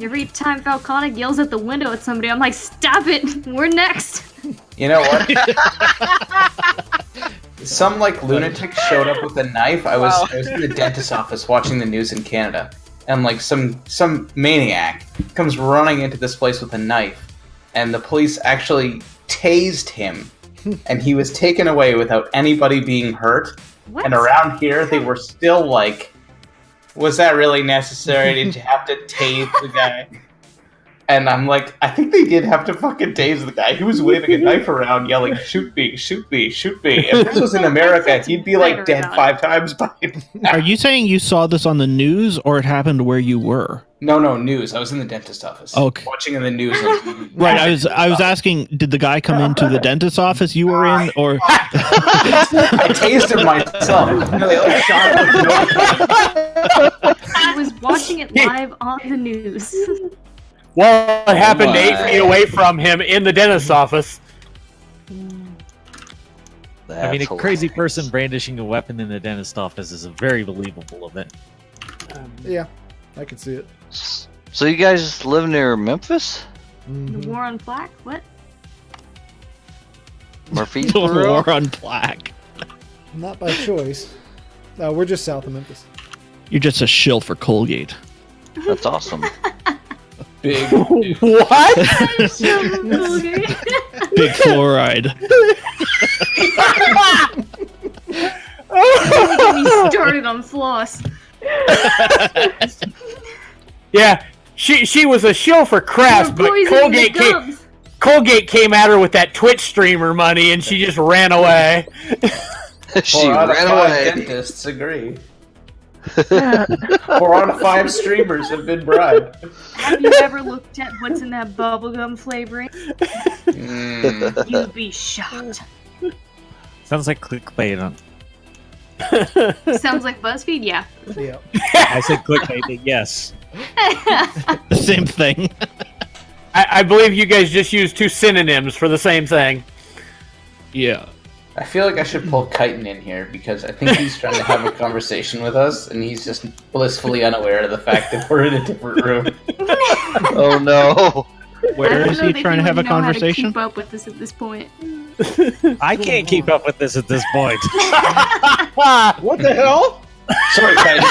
Every time Falconic yells at the window at somebody, I'm like, stop it! We're next! You know what? Some like lunatic showed up with a knife. I was in the dentist's office watching the news in Canada, and like some maniac comes running into this place with a knife, and the police actually tased him, and he was taken away without anybody being hurt. What? And around here, they were still like, was that really necessary? Did you have to tase the guy? And I'm like, I think they did have to fucking tase the guy. He was waving a knife around, yelling, shoot me, shoot me, shoot me. If this was in America, he'd be like dead 5 times by now. Are you saying you saw this on the news, or it happened where you were? No, news. I was in the dentist's office. Okay. Watching in the news. Right, I was asking, did the guy come into the dentist's office you were in, or? I tased him myself. No, they like shot him. I was watching it live on the news. Well, it happened 8 feet away from him in the dentist's office. I mean, a crazy person brandishing a weapon in the dentist office is a very believable event. Yeah, I can see it. So you guys live near Memphis? The war on black? What? The Murfreesboro? war on black. Not by choice. No, we're just south of Memphis. You're just a shill for Colgate. That's awesome. Big. What? Big fluoride. Don't get me started on floss. Yeah, she was a shill for Kraft, but Colgate came at her with that Twitch streamer money, and she just ran away. She 4 out of ran 5 away. dentists agree. 4 out of 5 streamers have been bribed. Have you ever looked at what's in that bubblegum flavoring? You'd be shocked. Sounds like clickbait. Sounds like BuzzFeed? Yeah. Yeah. I said clickbait, but yes. The same thing. I believe you guys just used 2 synonyms for the same thing. Yeah. I feel like I should pull Chitin in here because I think he's trying to have a conversation with us and he's just blissfully unaware of the fact that we're in a different room. Oh no. Where is he trying to have a conversation? Keep up with this at this point. I can't keep up with this at this point. What the hell? Sorry, Chitin.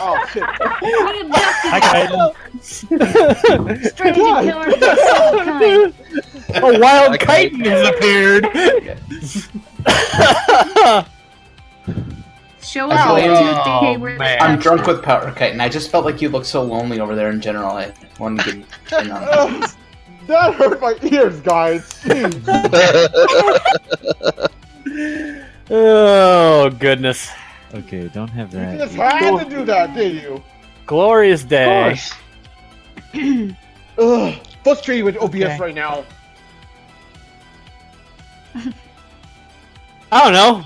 Oh, shit. We abducted Hi, Kaiden. strategic killer of the soul kind. A wild chitin has appeared. Show us what Tuesday where man. I'm drunk with powder Chitin. I just felt like you look so lonely over there in general. I wanted to get in on that. That hurt my ears, guys. Jeez. Oh, goodness. Okay, don't have You that. just had to do that, did you? Glorious day. Ugh. Frustrated with OBS Okay. right now. I don't know.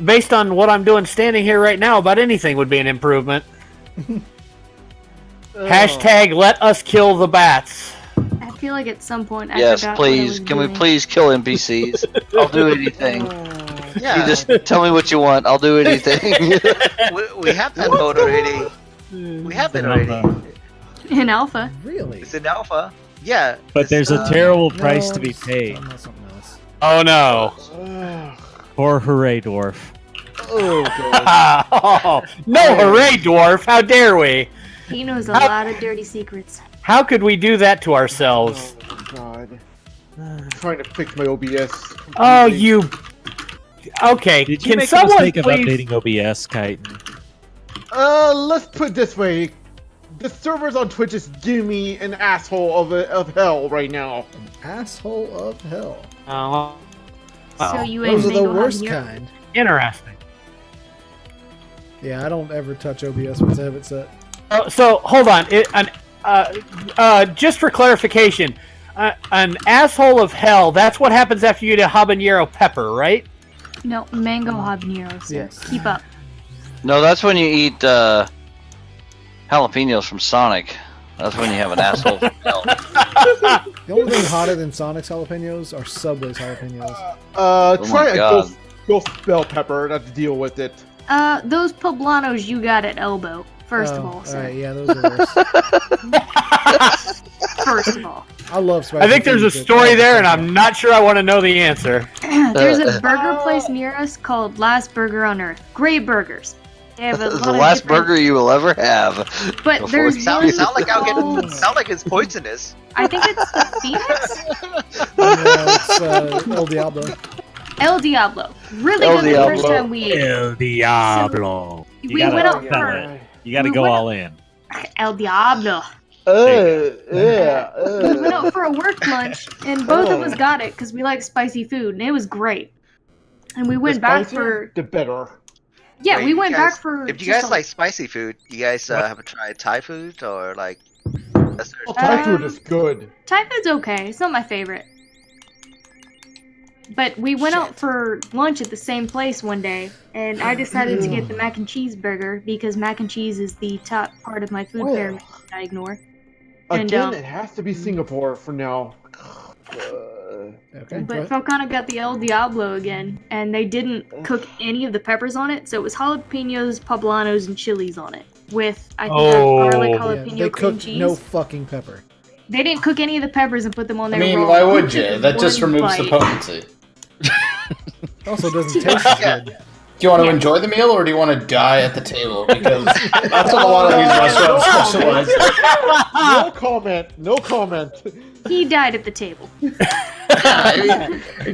Based on what I'm doing standing here right now, about anything would be an improvement. Hashtag let us kill the bats. I feel like at some point I Yes, forgot what I please. was Can we doing. please kill NPCs? I'll do anything. Yeah, You just tell me what you want. I'll do anything. we have that mode already. We have it already. In alpha. Really? It's in alpha. Yeah. But it's, there's a terrible price to be paid. I'm not something else. Oh no. Ugh. Poor Hooray Dwarf. Oh, God. Oh, no hooray, dwarf! How dare we? He knows a lot of dirty secrets. How could we do that to ourselves? Oh, God. I'm trying to fix my OBS. Oh, you. Okay, Did you can make the someone mistake of please? updating OBS, Chitin? Let's put it this way. The servers on Twitch is giving me an asshole of hell right now. Asshole of hell. Oh, So you ain't Those are the Mango worst Habanero. kind. interesting. Yeah, I don't ever touch OBS once I have it set. So hold on. Just for clarification, an asshole of hell. That's what happens after you eat a habanero pepper, right? No, mango habanero, sir. Yes. Keep up. No, that's when you eat jalapenos from Sonic. That's when you have an asshole. The only thing hotter than Sonic's jalapenos are Subway's jalapenos. Try a God. ghost bell pepper, not to deal with it. Those poblanos you got at Elbow. First of all, sir. Alright, yeah, those are worse. First of all. I love spicy I think there's a food, but- story there, and I'm not sure I want to know the answer. There's a burger place near us called Last Burger on Earth. Great burgers. They have a lot The of last different- burger you will ever have. But before there's you- one Sound like I'll called- get. Sound like it's poisonous. I think it's the Phoenix? It's El Diablo. El Diablo. Really El good the first Diablo. time we ate it. El Diablo. We went out for You gotta we go went all in. El Diablo. Yeah. We went out for a work lunch, and both of us got it because we like spicy food, and it was great. And we went back for the better. yeah, Wait, we you went guys- back for. If you just guys a- like spicy food, you guys haven't tried Thai food or like? Oh, Thai food is good. Thai food's okay. It's not my favorite. But we went out for lunch at the same place one day, and I decided to get the mac and cheese burger because mac and cheese is the top part of my food Well. pyramid that I ignore. And, Again, it has to be Singapore for now. Okay. But Falcana got the El Diablo again, and they didn't cook any of the peppers on it, so it was jalapenos, poblanos, and chilies on it. With, I think, Oh. garlic Yeah, jalapeno they cream cooked cheese. no fucking pepper. They didn't cook any of the peppers and put them on I their mean, roll. why We would took you? That just one removes the bite. potency. Also, doesn't taste as Yeah. good. Do you want to Yeah. enjoy the meal or do you want to die at the table? Because that's what a lot of these restaurants specialize in. No comment. No comment. He died at the table.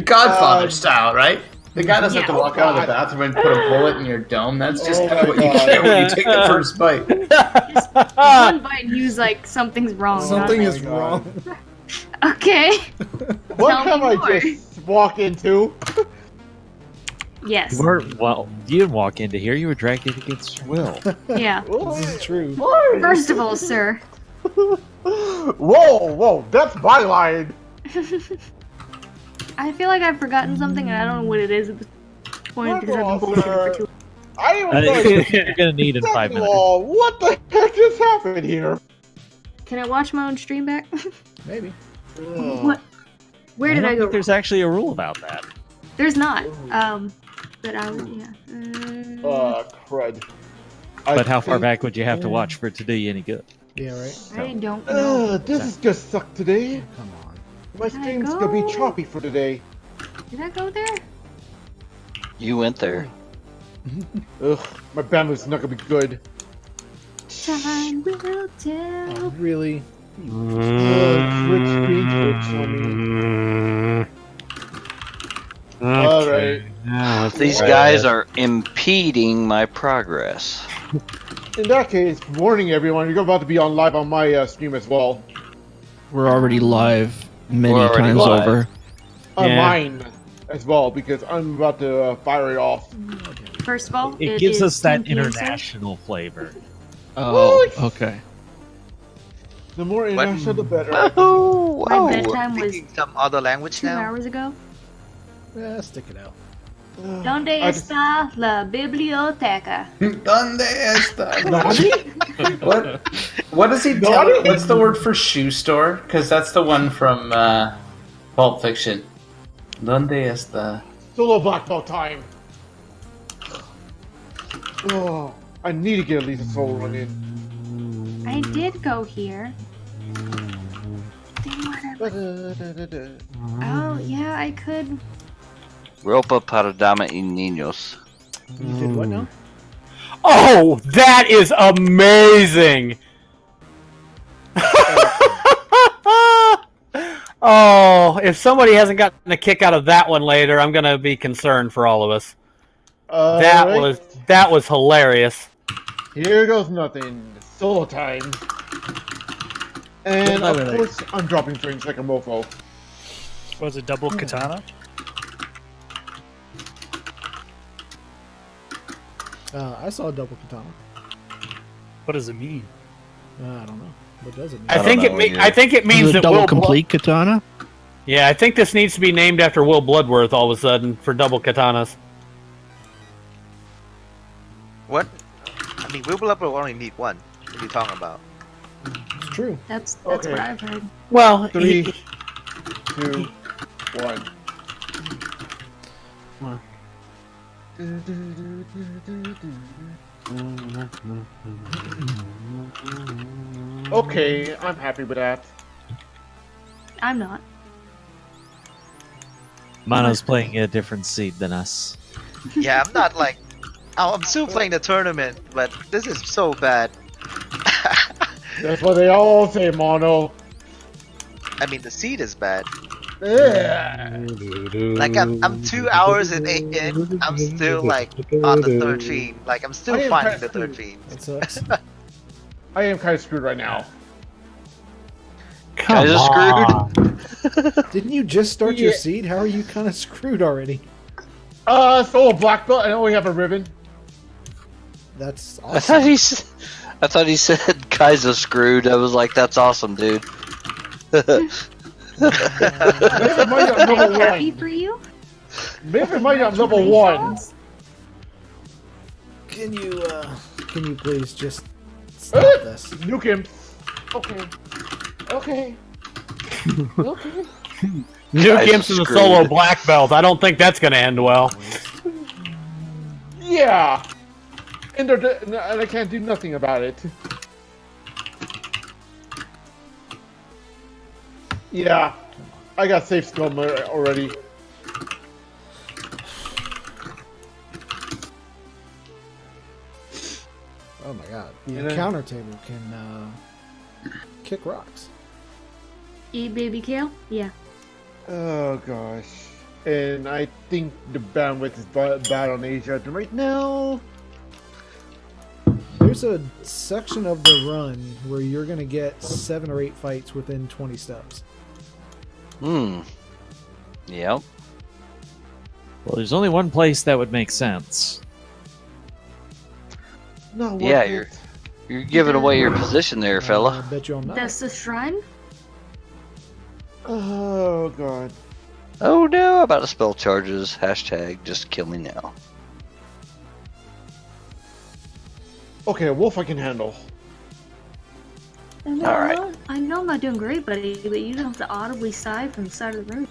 Godfather style, right? The guy doesn't have to Yeah. walk out of the bathroom and put a bullet in your dome. That's just Oh kind of my what you God. get when you take the first bite. One bite and he was like, something's wrong. Something not is God. wrong. Okay. What Tell me have I more. just walked into? Yes. You weren't, well, you didn't walk into here. You were dragged in against your will. Yeah. This is true. First of all, sir. Whoa, that's my line. I feel like I've forgotten something and I don't know what it is at this point What because I've been off, bullshitting sir? for too I Uh, don't know. you're gonna need in 5 Second of minutes. all, what the heck just happened here? Can I watch my own stream back? Maybe. What? Where did I don't go? think there's actually a rule about that. There's not. But I was, yeah. Crud. But how far back would you have to watch for it to do you any good? Yeah, right. I don't know. This is gonna suck today. Come on. My Can I stream's gonna be go? choppy for today. Did I go there? You went there. Ugh, my Bamboo's not gonna be good. Time will tell. Oh, really? Switch screen switch on me. Alright. These guys are impeding my progress. In that case, warning everyone, you're about to be on live on my stream as well. We're already live many We're already times live. over. On Yeah. mine as well, because I'm about to fire it off. First of all, It gives is us that 10 p.m., sir. international flavor. Oh, okay. The more international, the better. My bedtime was Speaking some other language 2 now. hours ago. Yeah, stick it out. ¿Dónde I just- está la biblioteca? ¿Dónde está? Nani? What does he tell? Nani? What's the word for shoe store? Because that's the one from Pulp Fiction. ¿Dónde está? Solo black belt time. Oh, I need to get at least a solo run in. I did go here. Then whatever. Oh, yeah, I could. Ropa para dama y niños. You did what now? Oh, that is amazing! Oh, if somebody hasn't gotten a kick out of that one later, I'm gonna be concerned for all of us. That Alright, was hilarious. Here goes nothing. Solo time. And of course, I'm dropping frames like a mofo. Was it double katana? I saw a double katana. What does it mean? I don't know. What does it mean? I think it means Is it that double Will complete katana? Yeah, I think this needs to be named after Will Bloodworth all of a sudden for double katanas. What? I mean, Wibble Up will only need one. What are you talking about? It's true. That's Okay. what I've heard. Well, 3, 2, 1. Okay, I'm happy with that. I'm not. Mono's playing a different seed than us. Yeah, I'm not like. Oh, I'm still playing the tournament, but this is so bad. That's what they all say, Mono. I mean, the seed is bad. Ugh. Like I'm 2 hours in. I'm still like on the 13. Like I'm still I am finding the kinda- 13. That sucks. I am kind of screwed right now. come Guys are on. Didn't you just start your Yeah. seed? How are you kind of screwed already? So a black belt. I only have a ribbon. That's I thought awesome. I thought he said Kaiser screwed. I was like, that's awesome, dude. Maybe it might be I'm level happy 1. for you. Maybe it might be level 1. Can you please just stop this? Nuke him. Okay. Okay. Okay. New Guys Gimp's is a screwed. solo black belt. I don't think that's going to end well. Yeah. And I can't do nothing about it. Yeah. I got safe scum already. Oh my god. The And then- encounter table can kick rocks. Eat baby kale? Yeah. Oh gosh. And I think the bandwidth is bad on Asia right now. There's a section of the run where you're going to get 7 or 8 fights within 20 steps. Hmm. Yep. Well, there's only one place that would make sense. No. Yeah, you're giving away your position there, I fella. bet you I'm not. That's the shrine? Oh god. Oh no, about to spell charges. Hashtag just kill me now. Okay, a wolf I can handle. I know, Alright. I know I'm not doing great, buddy, but you don't have to audibly sigh from the side of the room.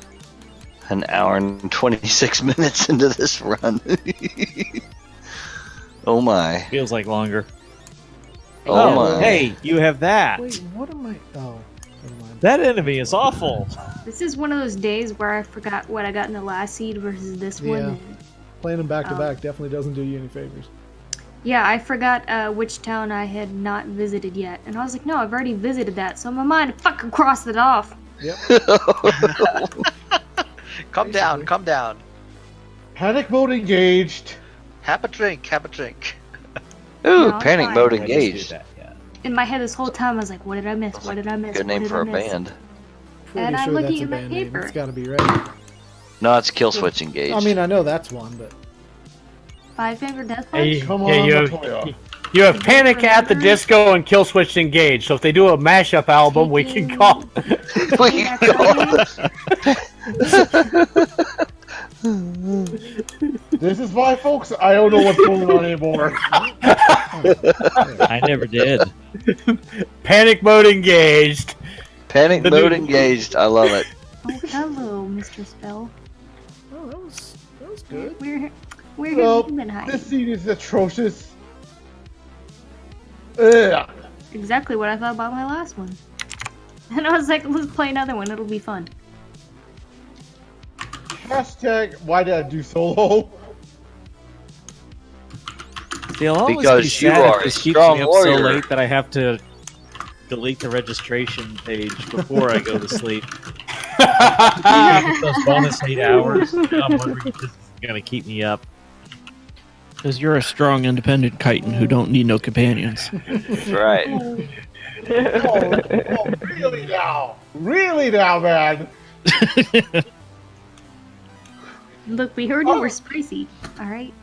An hour and 26 minutes into this run. Oh my. Feels like longer. Oh my. Hey, you have that. Wait, what am I... Oh, never mind. That enemy is awful. This is one of those days where I forgot what I got in the last seed versus this Yeah. one. and- Playing them back to Oh. back definitely doesn't do you any favors. Yeah, I forgot which town I had not visited yet. And I was like, no, I've already visited that. So in my mind, I fucking crossed it off. Calm down, calm down. Panic mode engaged. Have a drink, have a drink. Ooh, No, panic fine. mode I just did engaged. that, yeah. In my head this whole time, I was like, what did I miss? What did I miss? Good What name did for I a miss? band. Pretty And I'm sure looking that's a at my band name. paper. It's got to be right. No, it's kill switch engaged. I mean, I know that's one, but... Five Finger Death Punch? Hey, Come yeah, on, you have, Latoya. you have Panic at the Disco and Kill Switch Engaged. So if they do a mashup album, we can call. We can call This is why, folks, I don't know what's going on anymore. I never did. Panic mode engaged. Panic The mode new- engaged. I love it. Oh, hello, Mr. Spell. Oh, that was good. Where Well, have you been hiding? this scene is atrocious. Ugh. Exactly what I thought about my last one. And I was like, let's play another one, it'll be fun. Hashtag, why did I do solo? See, I'll always Because be you sad are if a this keeps strong me up warrior. so late that I have to delete the registration page before I go to sleep. Those bonus 8 hours, I'm wondering if this is gonna keep me up. Because you're a strong, independent chitin who don't need no companions. That's right. Oh, really now? Really now, man? Look, we heard you were spicy, alright?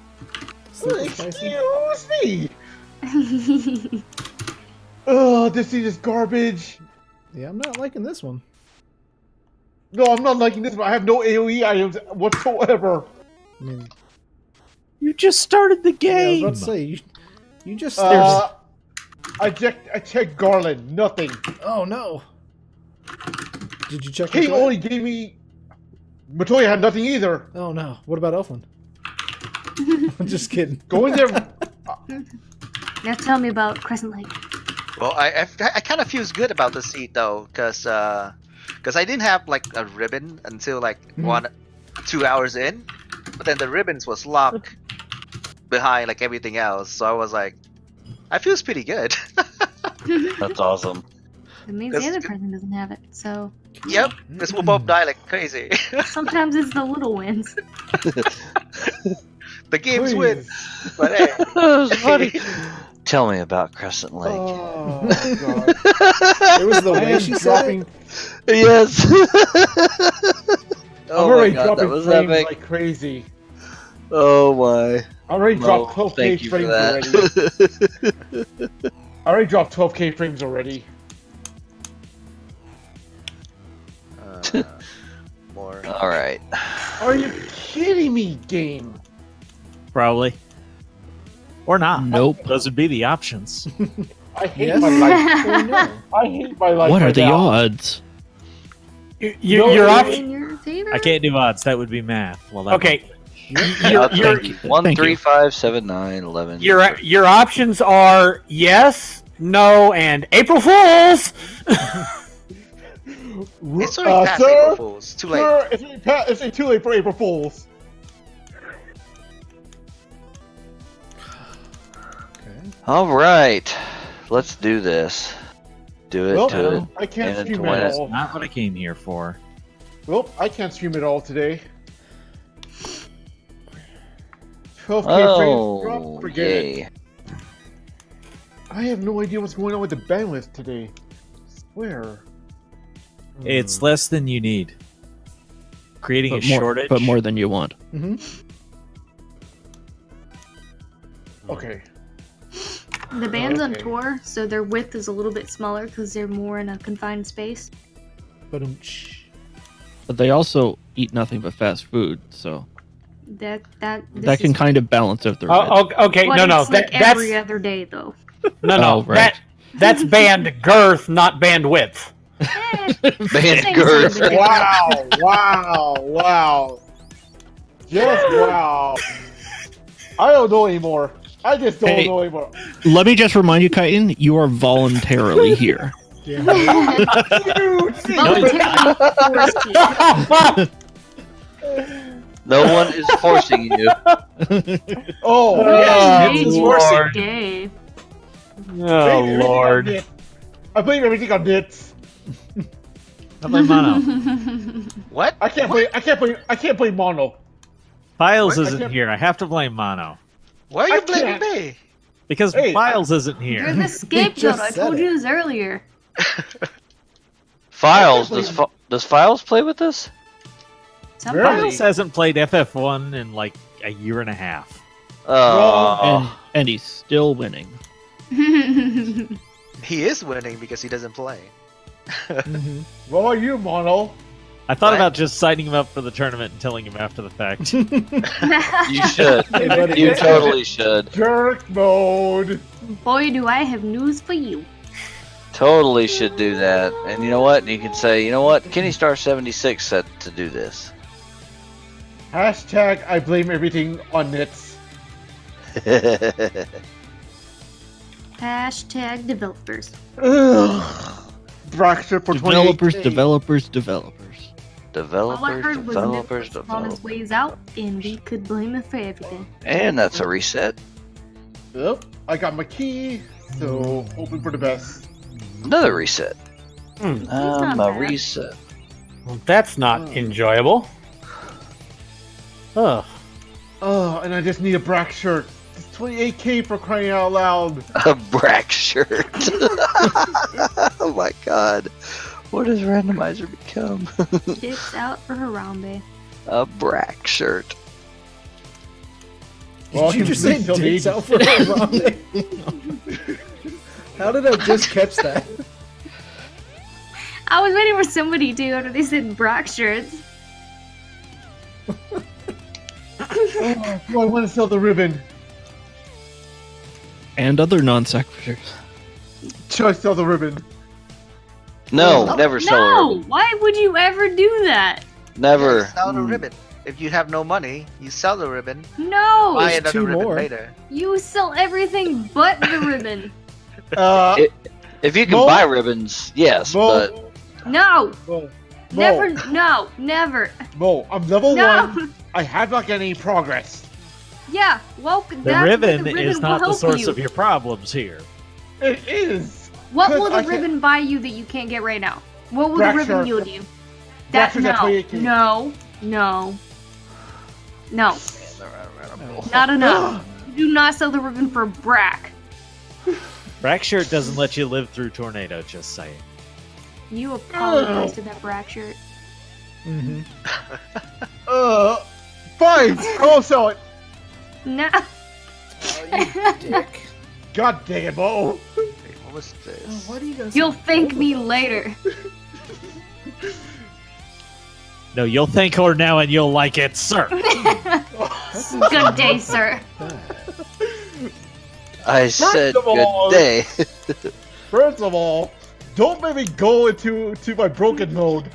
Super spicy. Excuse me. Oh, this scene is garbage. Yeah, I'm not liking this one. No, I'm not liking this one. I have no AoE items whatsoever. I mean, You just started the yeah, I was game. about to say, You just I checked Garland. Nothing. Oh no. Did you check? He Matoya? only gave me. Matoya had nothing either. Oh no. What about Elfland? I'm just kidding. Go in there. Now tell me about Crescent Lake. Well, I kind of feels good about the seed though, cause I didn't have like a ribbon until like 2 hours in, but then the ribbons was locked behind like everything else, so I was like, I feels pretty good. That's awesome. It means the other person doesn't have it, so Yep, because we'll both die like crazy. sometimes it's the little wins. The games win, Please. but hey. That was funny. Tell me about Crescent Lake. Oh god. It was the I way am she said dropping. it. Yes. I'm Oh my already god, dropping that was frames epic. like crazy. Oh my. I already Mo, dropped 12k thank you for frames already. that. I already dropped 12k frames already. More. All right. Are you kidding me, game? Probably. Or not. Nope. Those would be the options. I hate Yes. my life. Oh no. I hate my life. What are right the now. odds? Your option. In your favor? I can't do odds. That would be math. Well, that Okay. Thank you. 1, Thank 3, you. 5, 7, 9, 11. Your options are yes, no, and April Fools. It's already past sir, April Fools. Too late. Sir, it's too late for April Fools. All right. Let's do this. Do it Well, to it. I can't And stream to win at it. all. not what I came here for. Well, I can't stream at all today. 12k frames drop, Oh, forget it. yay. I have no idea what's going on with the bandwidth today. Swear. It's less than you need. Creating a shortage. But more than you want. Mm-hmm. Okay. The band's on Okay. tour, so their width is a little bit smaller because they're more in a confined space. But But they also eat nothing but fast food, so This that can is kind of balance out their Okay, what no, it's like that's every other day though. no, Oh, right. that's band girth, not band width. Band Same girth. sort of Wow! Wow! Just wow! I don't know anymore. I just don't Hey. know anymore. Let me just remind you, Chitin, you are voluntarily here. Dude, Voluntarily forced to. No one is forcing you. oh, Yay, it's you Lord. are gay. Oh Lord. I blame everything on Nits. I play mono. What? I can't play mono. Files What? I isn't can't- here. I have to blame mono. Why are you I blaming can't. me? Because Hey, Files isn't You're here. the scapegoat. just I said told it. you this earlier. Files. Does Files play with us? Somebody. Files hasn't played FF1 in like a year and a half. Oh. And he's still winning. He is winning because he doesn't play. What are you, mono? I thought What? about just signing him up for the tournament and telling him after the fact. You should. Hey, buddy, You guess what? totally should. Jerk mode. Boy, do I have news for you. Totally should do that. And you know what? You can say, you know what? Kenny Star 76 said to do this. Hashtag I blame everything on Nits. Hashtag developers. Braxter for Developers, 28K. developers. All I heard was developers, Nick was on his developers. ways out, and we could blame it for everything. And that's a reset. Yep, I got my key, so hoping for the best. Another reset. not A bad. reset. Well, that's not enjoyable. Ugh. Oh, and I just need a Brax shirt. It's 28K for crying out loud. A Brack shirt. Oh my god. What does randomizer become? Dicks out for Harambe. A Brack shirt. Well, Did you I just can say resell dicks these. out for Harambe? How did I just catch that? I was waiting for somebody to after they said Brock shirts. Oh, I want to sell the ribbon. And other non sequiturs. Should I sell the ribbon? No, never sell a No! ribbon. Why would you ever do that? Never. Sell the ribbon. If you have no money, you sell the ribbon. No! Buy There's another two ribbon more. later. You sell everything but the ribbon. If you can Mo? buy ribbons, yes, but No! Mo, Never, no, never. Mo, I'm level No! 1. I have not got any progress. Yeah, well, The that's ribbon, what the is ribbon not will the help source you. of your problems here. It is. What 'cause will the I can't- ribbon buy you that you can't get right now? What will Black the ribbon shark. yield you? Black That shark at 28K. no, not enough. You do not sell the ribbon for Brack. Brack shirt doesn't let you live through tornado, just saying. You apologize to that Brack shirt. Mm-hmm. Fine. I'll sell it. No. Dick. God dang it, Mo. Wait, what was this? Why do you guys? You'll thank me later. No, you'll thank her now and you'll like it, sir. Good day, sir. I said of all- good day. First of all, don't make me go into my broken mode.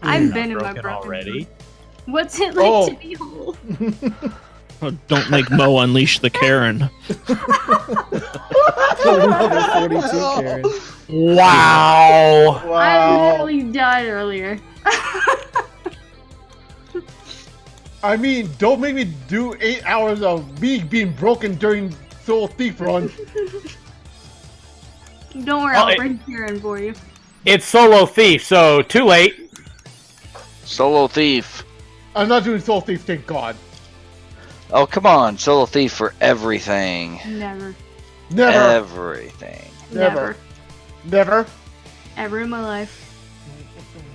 I've been in my Broken broken already. mood. What's it like Oh. to be whole? Oh, don't make Mo unleash the Karen. Level 42, Karen. Wow. I Wow. literally died earlier. I mean, don't make me do 8 hours of me being broken during Soul Thief run. Don't worry, Oh, I'll bring Karen for you. It's Solo Thief, so too late. Solo Thief. I'm not doing Soul Thief, thank God. Oh, come on. Solo Thief for everything. Never. Never. Everything. Never. Never. Ever in my life.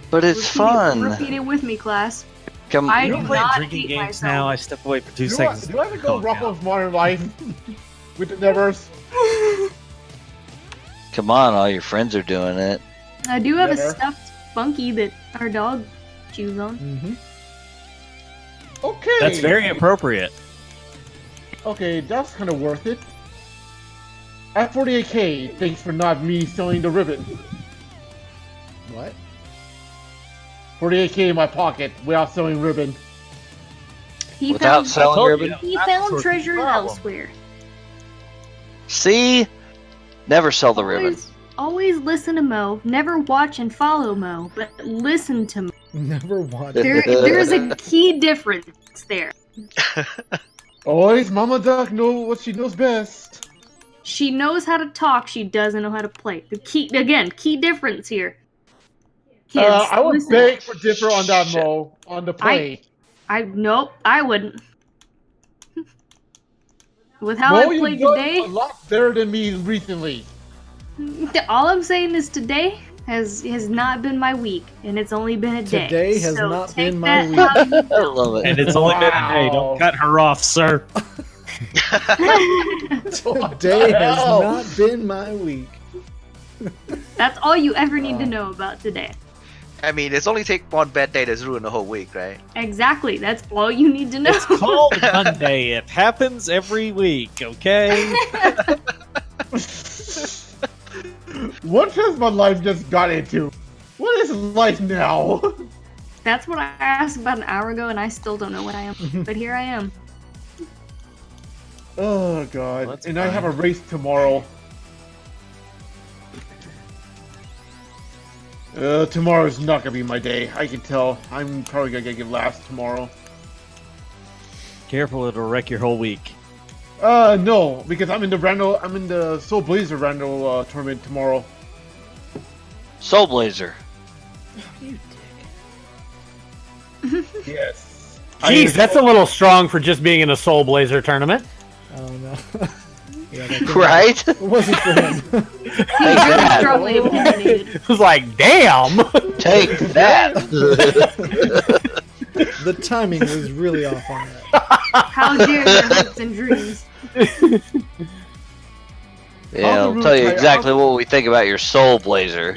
But it's Repeat it- fun. Repeat it with me, class. Come I You do don't play not drinking hate games myself. now. I step away for 2 Do I, seconds. do I have to go Oh, Rocko's Modern Life with the Nevers? Come on, all your friends are doing it. I do have a Never. stuffed Funky that our dog chews on. Mm-hmm. Okay. That's very appropriate. Okay, that's kind of worth it. At 48K, thanks for not me selling the ribbon. What? 48K in my pocket without selling ribbon. He Without found, selling told ribbon? you. he That's found sort of treasure the problem. elsewhere. See? Never sell the ribbon. Always listen to Mo. Never watch and follow Mo, but listen to Mo. Never watched. There's a key difference there. Always Mama Duck know what she knows best. She knows how to talk. She doesn't know how to play. The key difference here. Kids, I would listen. beg for differ on that, Shit. Mo. On the play. Nope, I wouldn't. With how Mo, I you've played done today, a lot better than me recently. all I'm saying is today has not been my week, and it's only been a day. Today has So not take been my that week. how you I will. love And it. it's only been a day. Wow. Don't cut her off, sir. Today has not been my week. That's all you ever need to know about today. I mean, it's only take one bad day to ruin the whole week, right? Exactly. That's all you need to know. It's called Monday. It happens every week, okay? What has my life just got into? What is life now? That's what I asked about an hour ago, and I still don't know what I am. But here I am. Oh god. That's And I have a fine. race tomorrow. Tomorrow's not gonna be my day. I can tell. I'm probably gonna get last tomorrow. Careful, it'll wreck your whole week. No, because I'm in the Soul Blazer Randall tournament tomorrow. Soul Blazer. Yes. Jeez, that's a little strong for just being in a Soul Blazer tournament. Oh no. Yeah, that Right? It wasn't for him. He's Take very that. strongly opinionated. It was like, damn! Take that. The timing was really off on that. How dare your hopes and dreams? Yeah, I'll tell you exactly what we think about your Soul Blazer.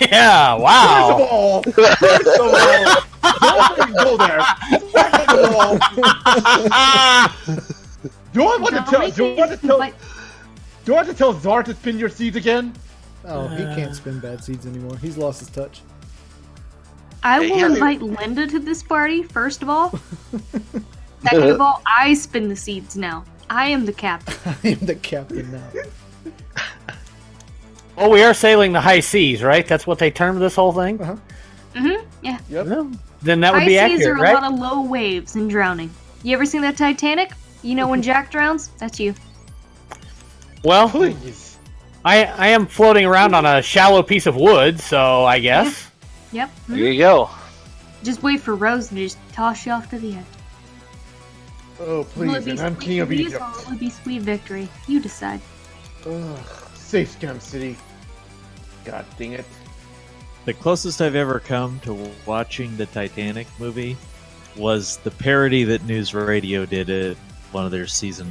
Yeah, wow. First of all, don't even go there. Second of all, Do I want to tell? Don't Do I make want me to tell? invite- Do I have to tell Zar to spin your seeds again? Oh, he can't spin bad seeds anymore. He's lost his touch. I Yeah, will yeah. invite Linda to this party, first of all. Second of all, I spin the seeds now. I am the captain. I am the captain now. Well, we are sailing the high seas, right? That's what they term this whole thing. Yeah. Well, then that would High be seas accurate, are a right? lot of low waves and drowning. You ever seen that Titanic? You know when Jack drowns? That's you. Well, Please. I am floating around on a shallow piece of wood, so I guess. Yep. There you go. Just wait for Rose to just toss you off to the edge. Oh, Will it please, be and I'm sweet king of peace Egypt. or will it be sweet victory? You decide. Ugh, safe scam city. God dang it. The closest I've ever come to watching the Titanic movie was the parody that News Radio did at one of their season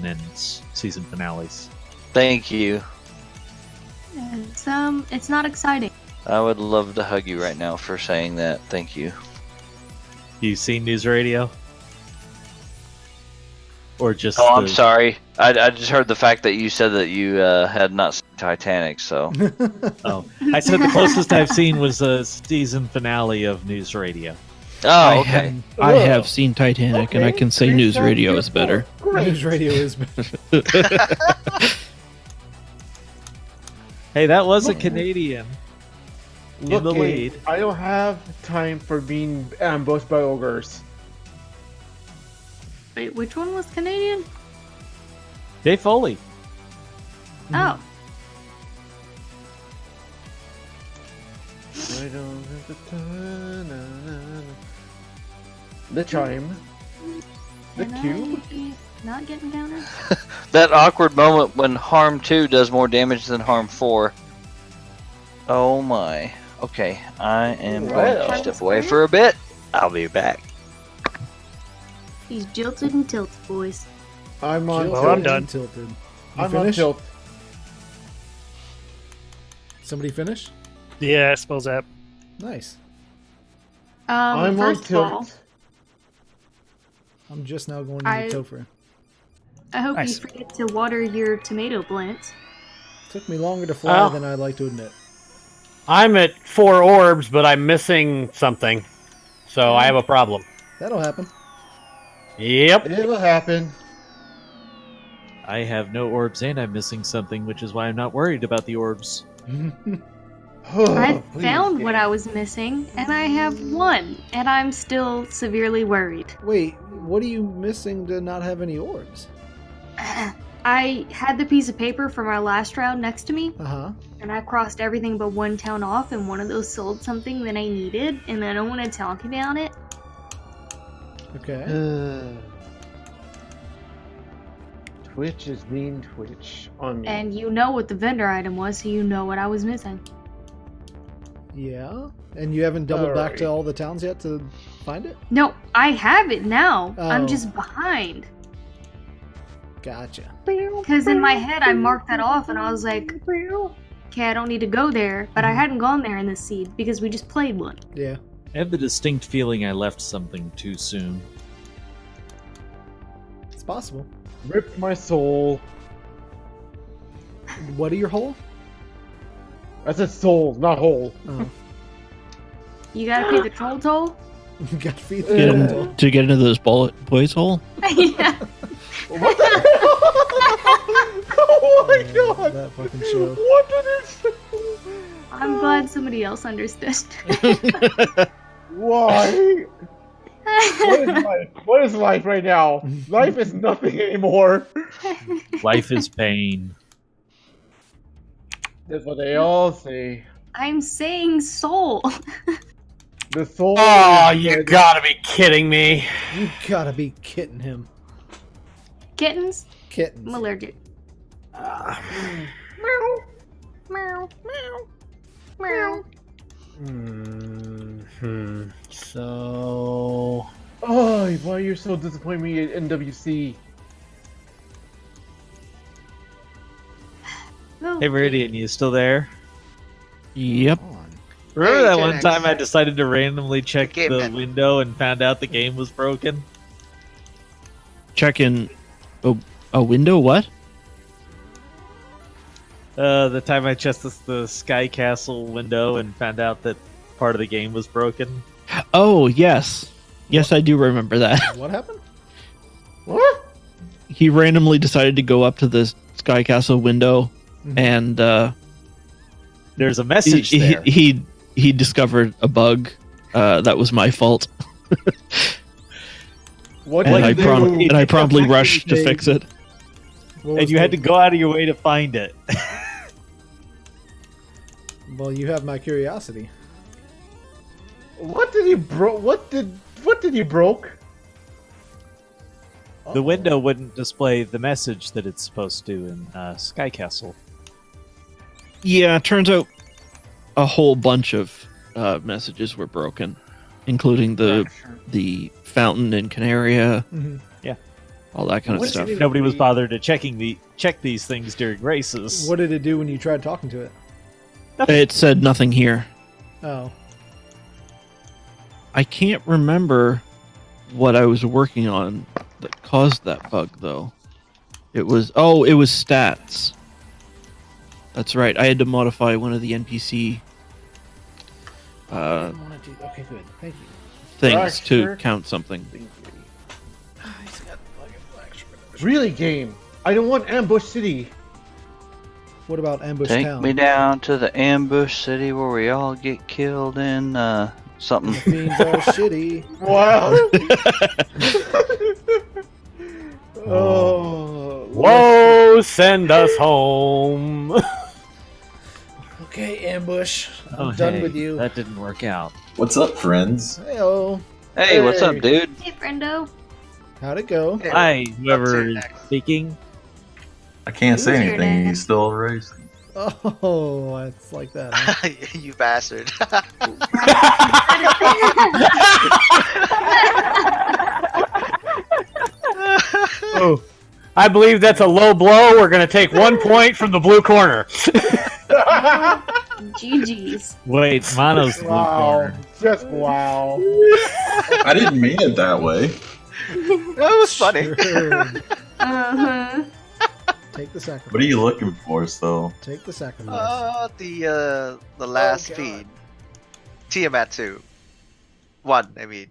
finales. Thank you. It's not exciting. I would love to hug you right now for saying that. Thank you. You seen News Radio? Or just Oh, I'm the- sorry. I just heard the fact that you said that you had not seen Titanic, so. Oh, I said the closest I've seen was a season finale of News Radio. Oh, okay. I have seen Titanic, and I Okay, can say great News job, Radio is beautiful. better. Great. News radio is. Hey, that was a Canadian. Look, the Gabe, lead. I don't have time for being ambushed by ogres. Wait, which one was Canadian? Dave Foley. Oh, I don't have the time. Na, na, na. The chime. The can cube. I not get encountered? That awkward moment when Harm 2 does more damage than Harm 4. Oh my. Okay, I am going to Well. step away for a bit. I'll be back. He's jilted and tilted, boys. I'm on. Jilted Well, I'm and done. Tilted. You I'm on finished? tilt. Somebody finish? Yeah, spells app. Nice. I'm on First of all, tilt. I'm just now going I- into Topher. I hope Nice. you forget to water your tomato plants. Took me longer to fly Oh. than I'd like to admit. I'm at 4 orbs, but I'm missing something. So I have a problem. That'll happen. Yep. It'll happen. I have no orbs and I'm missing something, which is why I'm not worried about the orbs. I found what I was missing, and I have one, and I'm still severely worried. Wait, what are you missing to not have any orbs? I had the piece of paper from our last round next to me, Uh huh. and I crossed everything but one town off, and one of those sold something that I needed, and I don't want to talk about it. Okay. Twitch is being Twitch on me. And you know what the vendor item was, so you know what I was missing. Yeah. And you haven't doubled back to Alright. all the towns yet to find it? No, I have it now. Oh. I'm just behind. Gotcha. Because in my head, I marked that off, and I was like, okay, I don't need to go there. But I hadn't gone there in this seed, because we just played one. Yeah. I have the distinct feeling I left something too soon. It's possible. Rip my soul. What are your hole? I said soul, not hole. Oh. You gotta pay the troll toll? You got to feed Get the in, to get into this boys hole. Yeah. What the hell? Oh my god! That fucking show. What did it say? I'm glad somebody else understood. Why? What is life? What is life right now? Life is nothing anymore. Life is pain. That's what they all say. I'm saying soul. The soul. Oh, is you dead. gotta be kidding me. You gotta be kidding him. Kittens? Kittens. I'm allergic. Meow. Meow. Meow. Meow. So. Oh, why are you so disappointed me at NWC? Oh, Hey, Viridian, you still there? Yep. Come on. Remember Hey, that Gen one X. time I decided to randomly check Game the man. window and found out the game was broken? Check in. Oh, A window? What? The time I checked the Sky Castle window and found out that part of the game was broken. Oh, yes. Yes, I do remember that. What happened? What? He randomly decided to go up to the Sky Castle window, and There's a message there. he discovered a bug. That was my fault. What And did I, you do? and I promptly Exactly rushed to the fix it. What And was you had the- to go out of your way to find it. Well, you have my curiosity. What did you broke? What did you broke? The window wouldn't display the message that it's supposed to in Sky Castle. Yeah, it turns out a whole bunch of messages were broken, including the fountain in Canaria, all that kind of stuff. Nobody was bothered to check these things during races. What did it do when you tried talking to it? It said nothing here. Oh, I can't remember what I was working on that caused that bug, though. It was stats. That's right. I had to modify one of the NPC I don't want to do. Okay, good. Thank you. things to Fracture. count something. He's got fucking black shirt. Really, game. I don't want Ambush City. What about Ambush Take Town? me down to the ambush city where we all get killed in something. The fiends are shitty. Wow. Oh. Whoa, send us home. Okay, Ambush. I'm Oh, done hey, with you. That didn't work out. What's up, friends? Heyo. Hey, what's up, Hey. dude? Hey, friendo. How'd it go? Hi, whoever is next. speaking. I can't say Who's your anything. dad? He's still racing. Oh, it's like that. Huh? You bastard. Oh, I believe that's a low blow. We're going to take 1 point from the blue corner. GG's. Wait, Mono's the blue Wow. corner. Just wow. I didn't mean it that way. That was funny. Sure. Uh-huh. Take the sacrifice. What are you looking for, still? Take the sacrifice. The last God. feed. Tiamat 2. 1, I mean.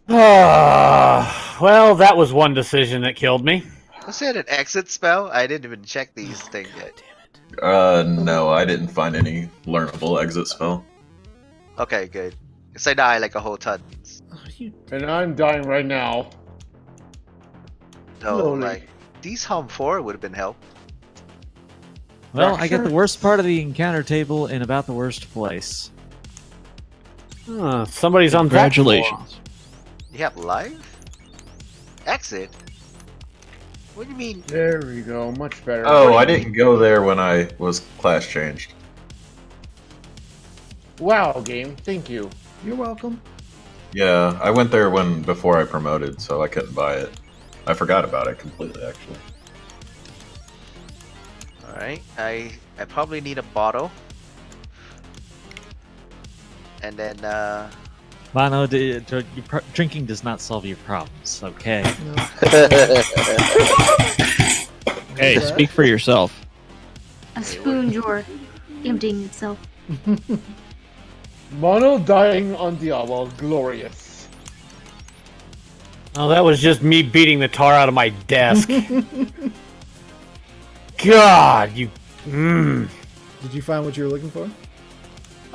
Well, that was one decision that killed me. Was it an exit spell? I didn't even check these things yet. No, I didn't find any learnable exit spell. Okay, good. Because I die like a whole ton. Oh, you And I'm dying right now. So, Slowly. like, these home 4 would have been help. Well, I got the worst part of the encounter table in about the worst place. Somebody's on that floor. Congratulations. You have life? Exit? What do you mean? There we go. Much better. Oh, I didn't go there when I was class changed. Wow, game. Thank you. You're welcome. Yeah, I went there before I promoted, so I couldn't buy it. I forgot about it completely, actually. Alright, I probably need a bottle. And then, Mono, drinking does not solve your problems, okay? No. Hey, that? speak for yourself. A spoon drawer emptying itself. Mono dying on Diablo. Glorious. Oh, that was just me beating the tar out of my desk. God, you. Did you find what you were looking for?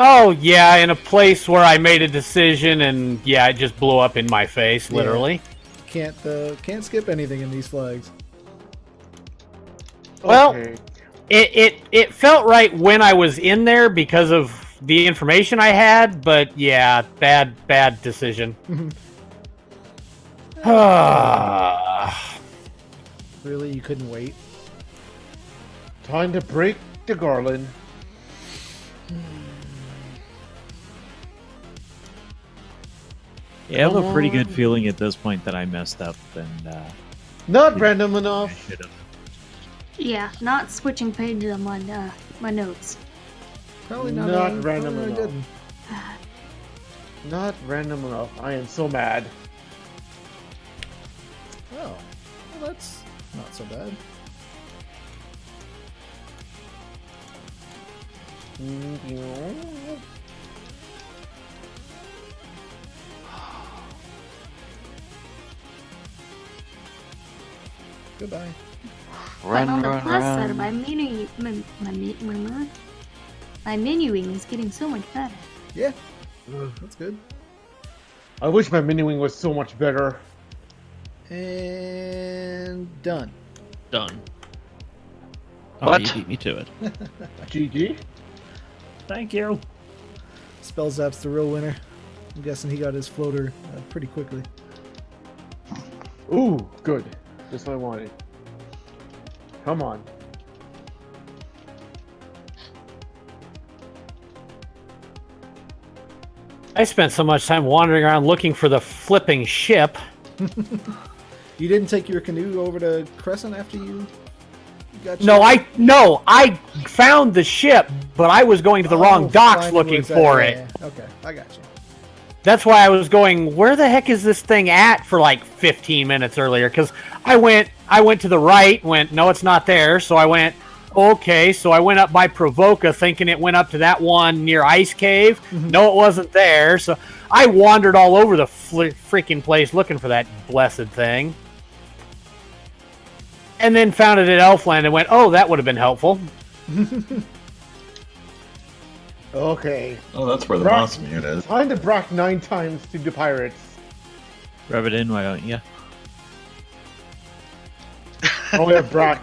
Oh, yeah, in a place where I made a decision and, yeah, it just blew up in my face, literally. Can't skip anything in these flags. Well, Okay. It felt right when I was in there because of the information I had, but yeah, bad decision. Really, you couldn't wait? Time to break the garland. Yeah, I have a pretty good feeling at this point that I messed up and Not random enough. should have. Yeah, not switching pages on my notes. Probably not. Not random probably not enough. Not random enough. I am so mad. Oh, well, not so bad. Goodbye. But on the plus side, my menuing is getting so much better. Yeah, that's good. I wish my menuing was so much better. And done. Done. What? Oh, you beat me to it. GG. Thank you. Spellzap's the real winner. I'm guessing he got his floater pretty quickly. Ooh, good. Just what I wanted. Come on. I spent so much time wandering around looking for the flipping ship. You didn't take your canoe over to Crescent after you got No, I found the ship, but I was going to the wrong docks finding where looking it's at. for Yeah, it. yeah. Okay, I got you. That's why I was going, where the heck is this thing at for like 15 minutes earlier? Because I went to the right, went, no, it's not there. So I went, okay. So I went up by Provoca thinking it went up to that one near Ice Cave. No, it wasn't there. So I wandered all over the freaking place looking for that blessed thing. And then found it at Elfland and went, oh, that would have been helpful. Okay. Oh, that's where the Brock- moss mute is. Time to Brock 9 times to the pirates. Rub it in, why don't you? Oh yeah, Brock.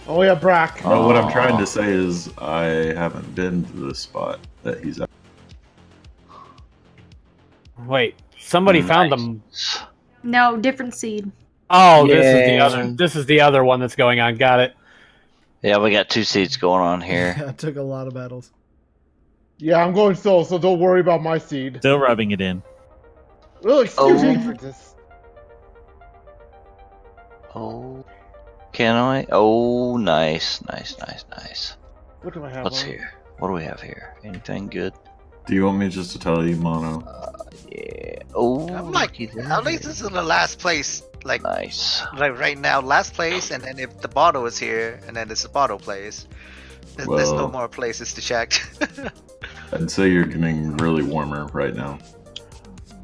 Oh yeah, Brock. Oh, what I'm trying to say is I haven't been to the spot that he's at. Wait, somebody found them. No, different seed. Oh, this is the other one that's going on. Got it. Yeah, we got 2 seeds going on here. Yeah, it took a lot of battles. Yeah, I'm going solo, so don't worry about my seed. Still rubbing it in. Oh, excuse Oh. me for this. Oh, can I? Oh, nice. What do I have? What's on? here? What do we have here? Anything good? Do you want me just to tell you, Mono? Yeah. Oh, I'm like, at least this is the last place. Like, nice. like right now, last place, and then if the bottle is here, and then it's the bottle place. There's no Well- more places to check. I'd say you're getting really warmer right now.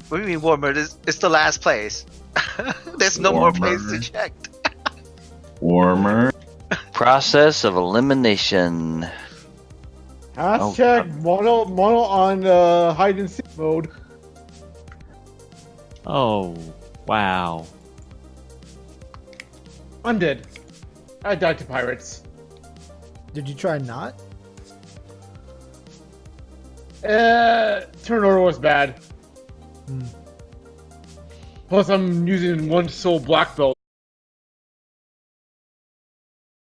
What do you mean warmer? It's the last place. There's no more Warmer. place to check. Warmer. Process of elimination. Hashtag mono on hide and seek mode. Oh, wow. I'm dead. I died to pirates. Did you try not? Turn order was bad. Hmm. Plus, I'm using 1 soul black belt.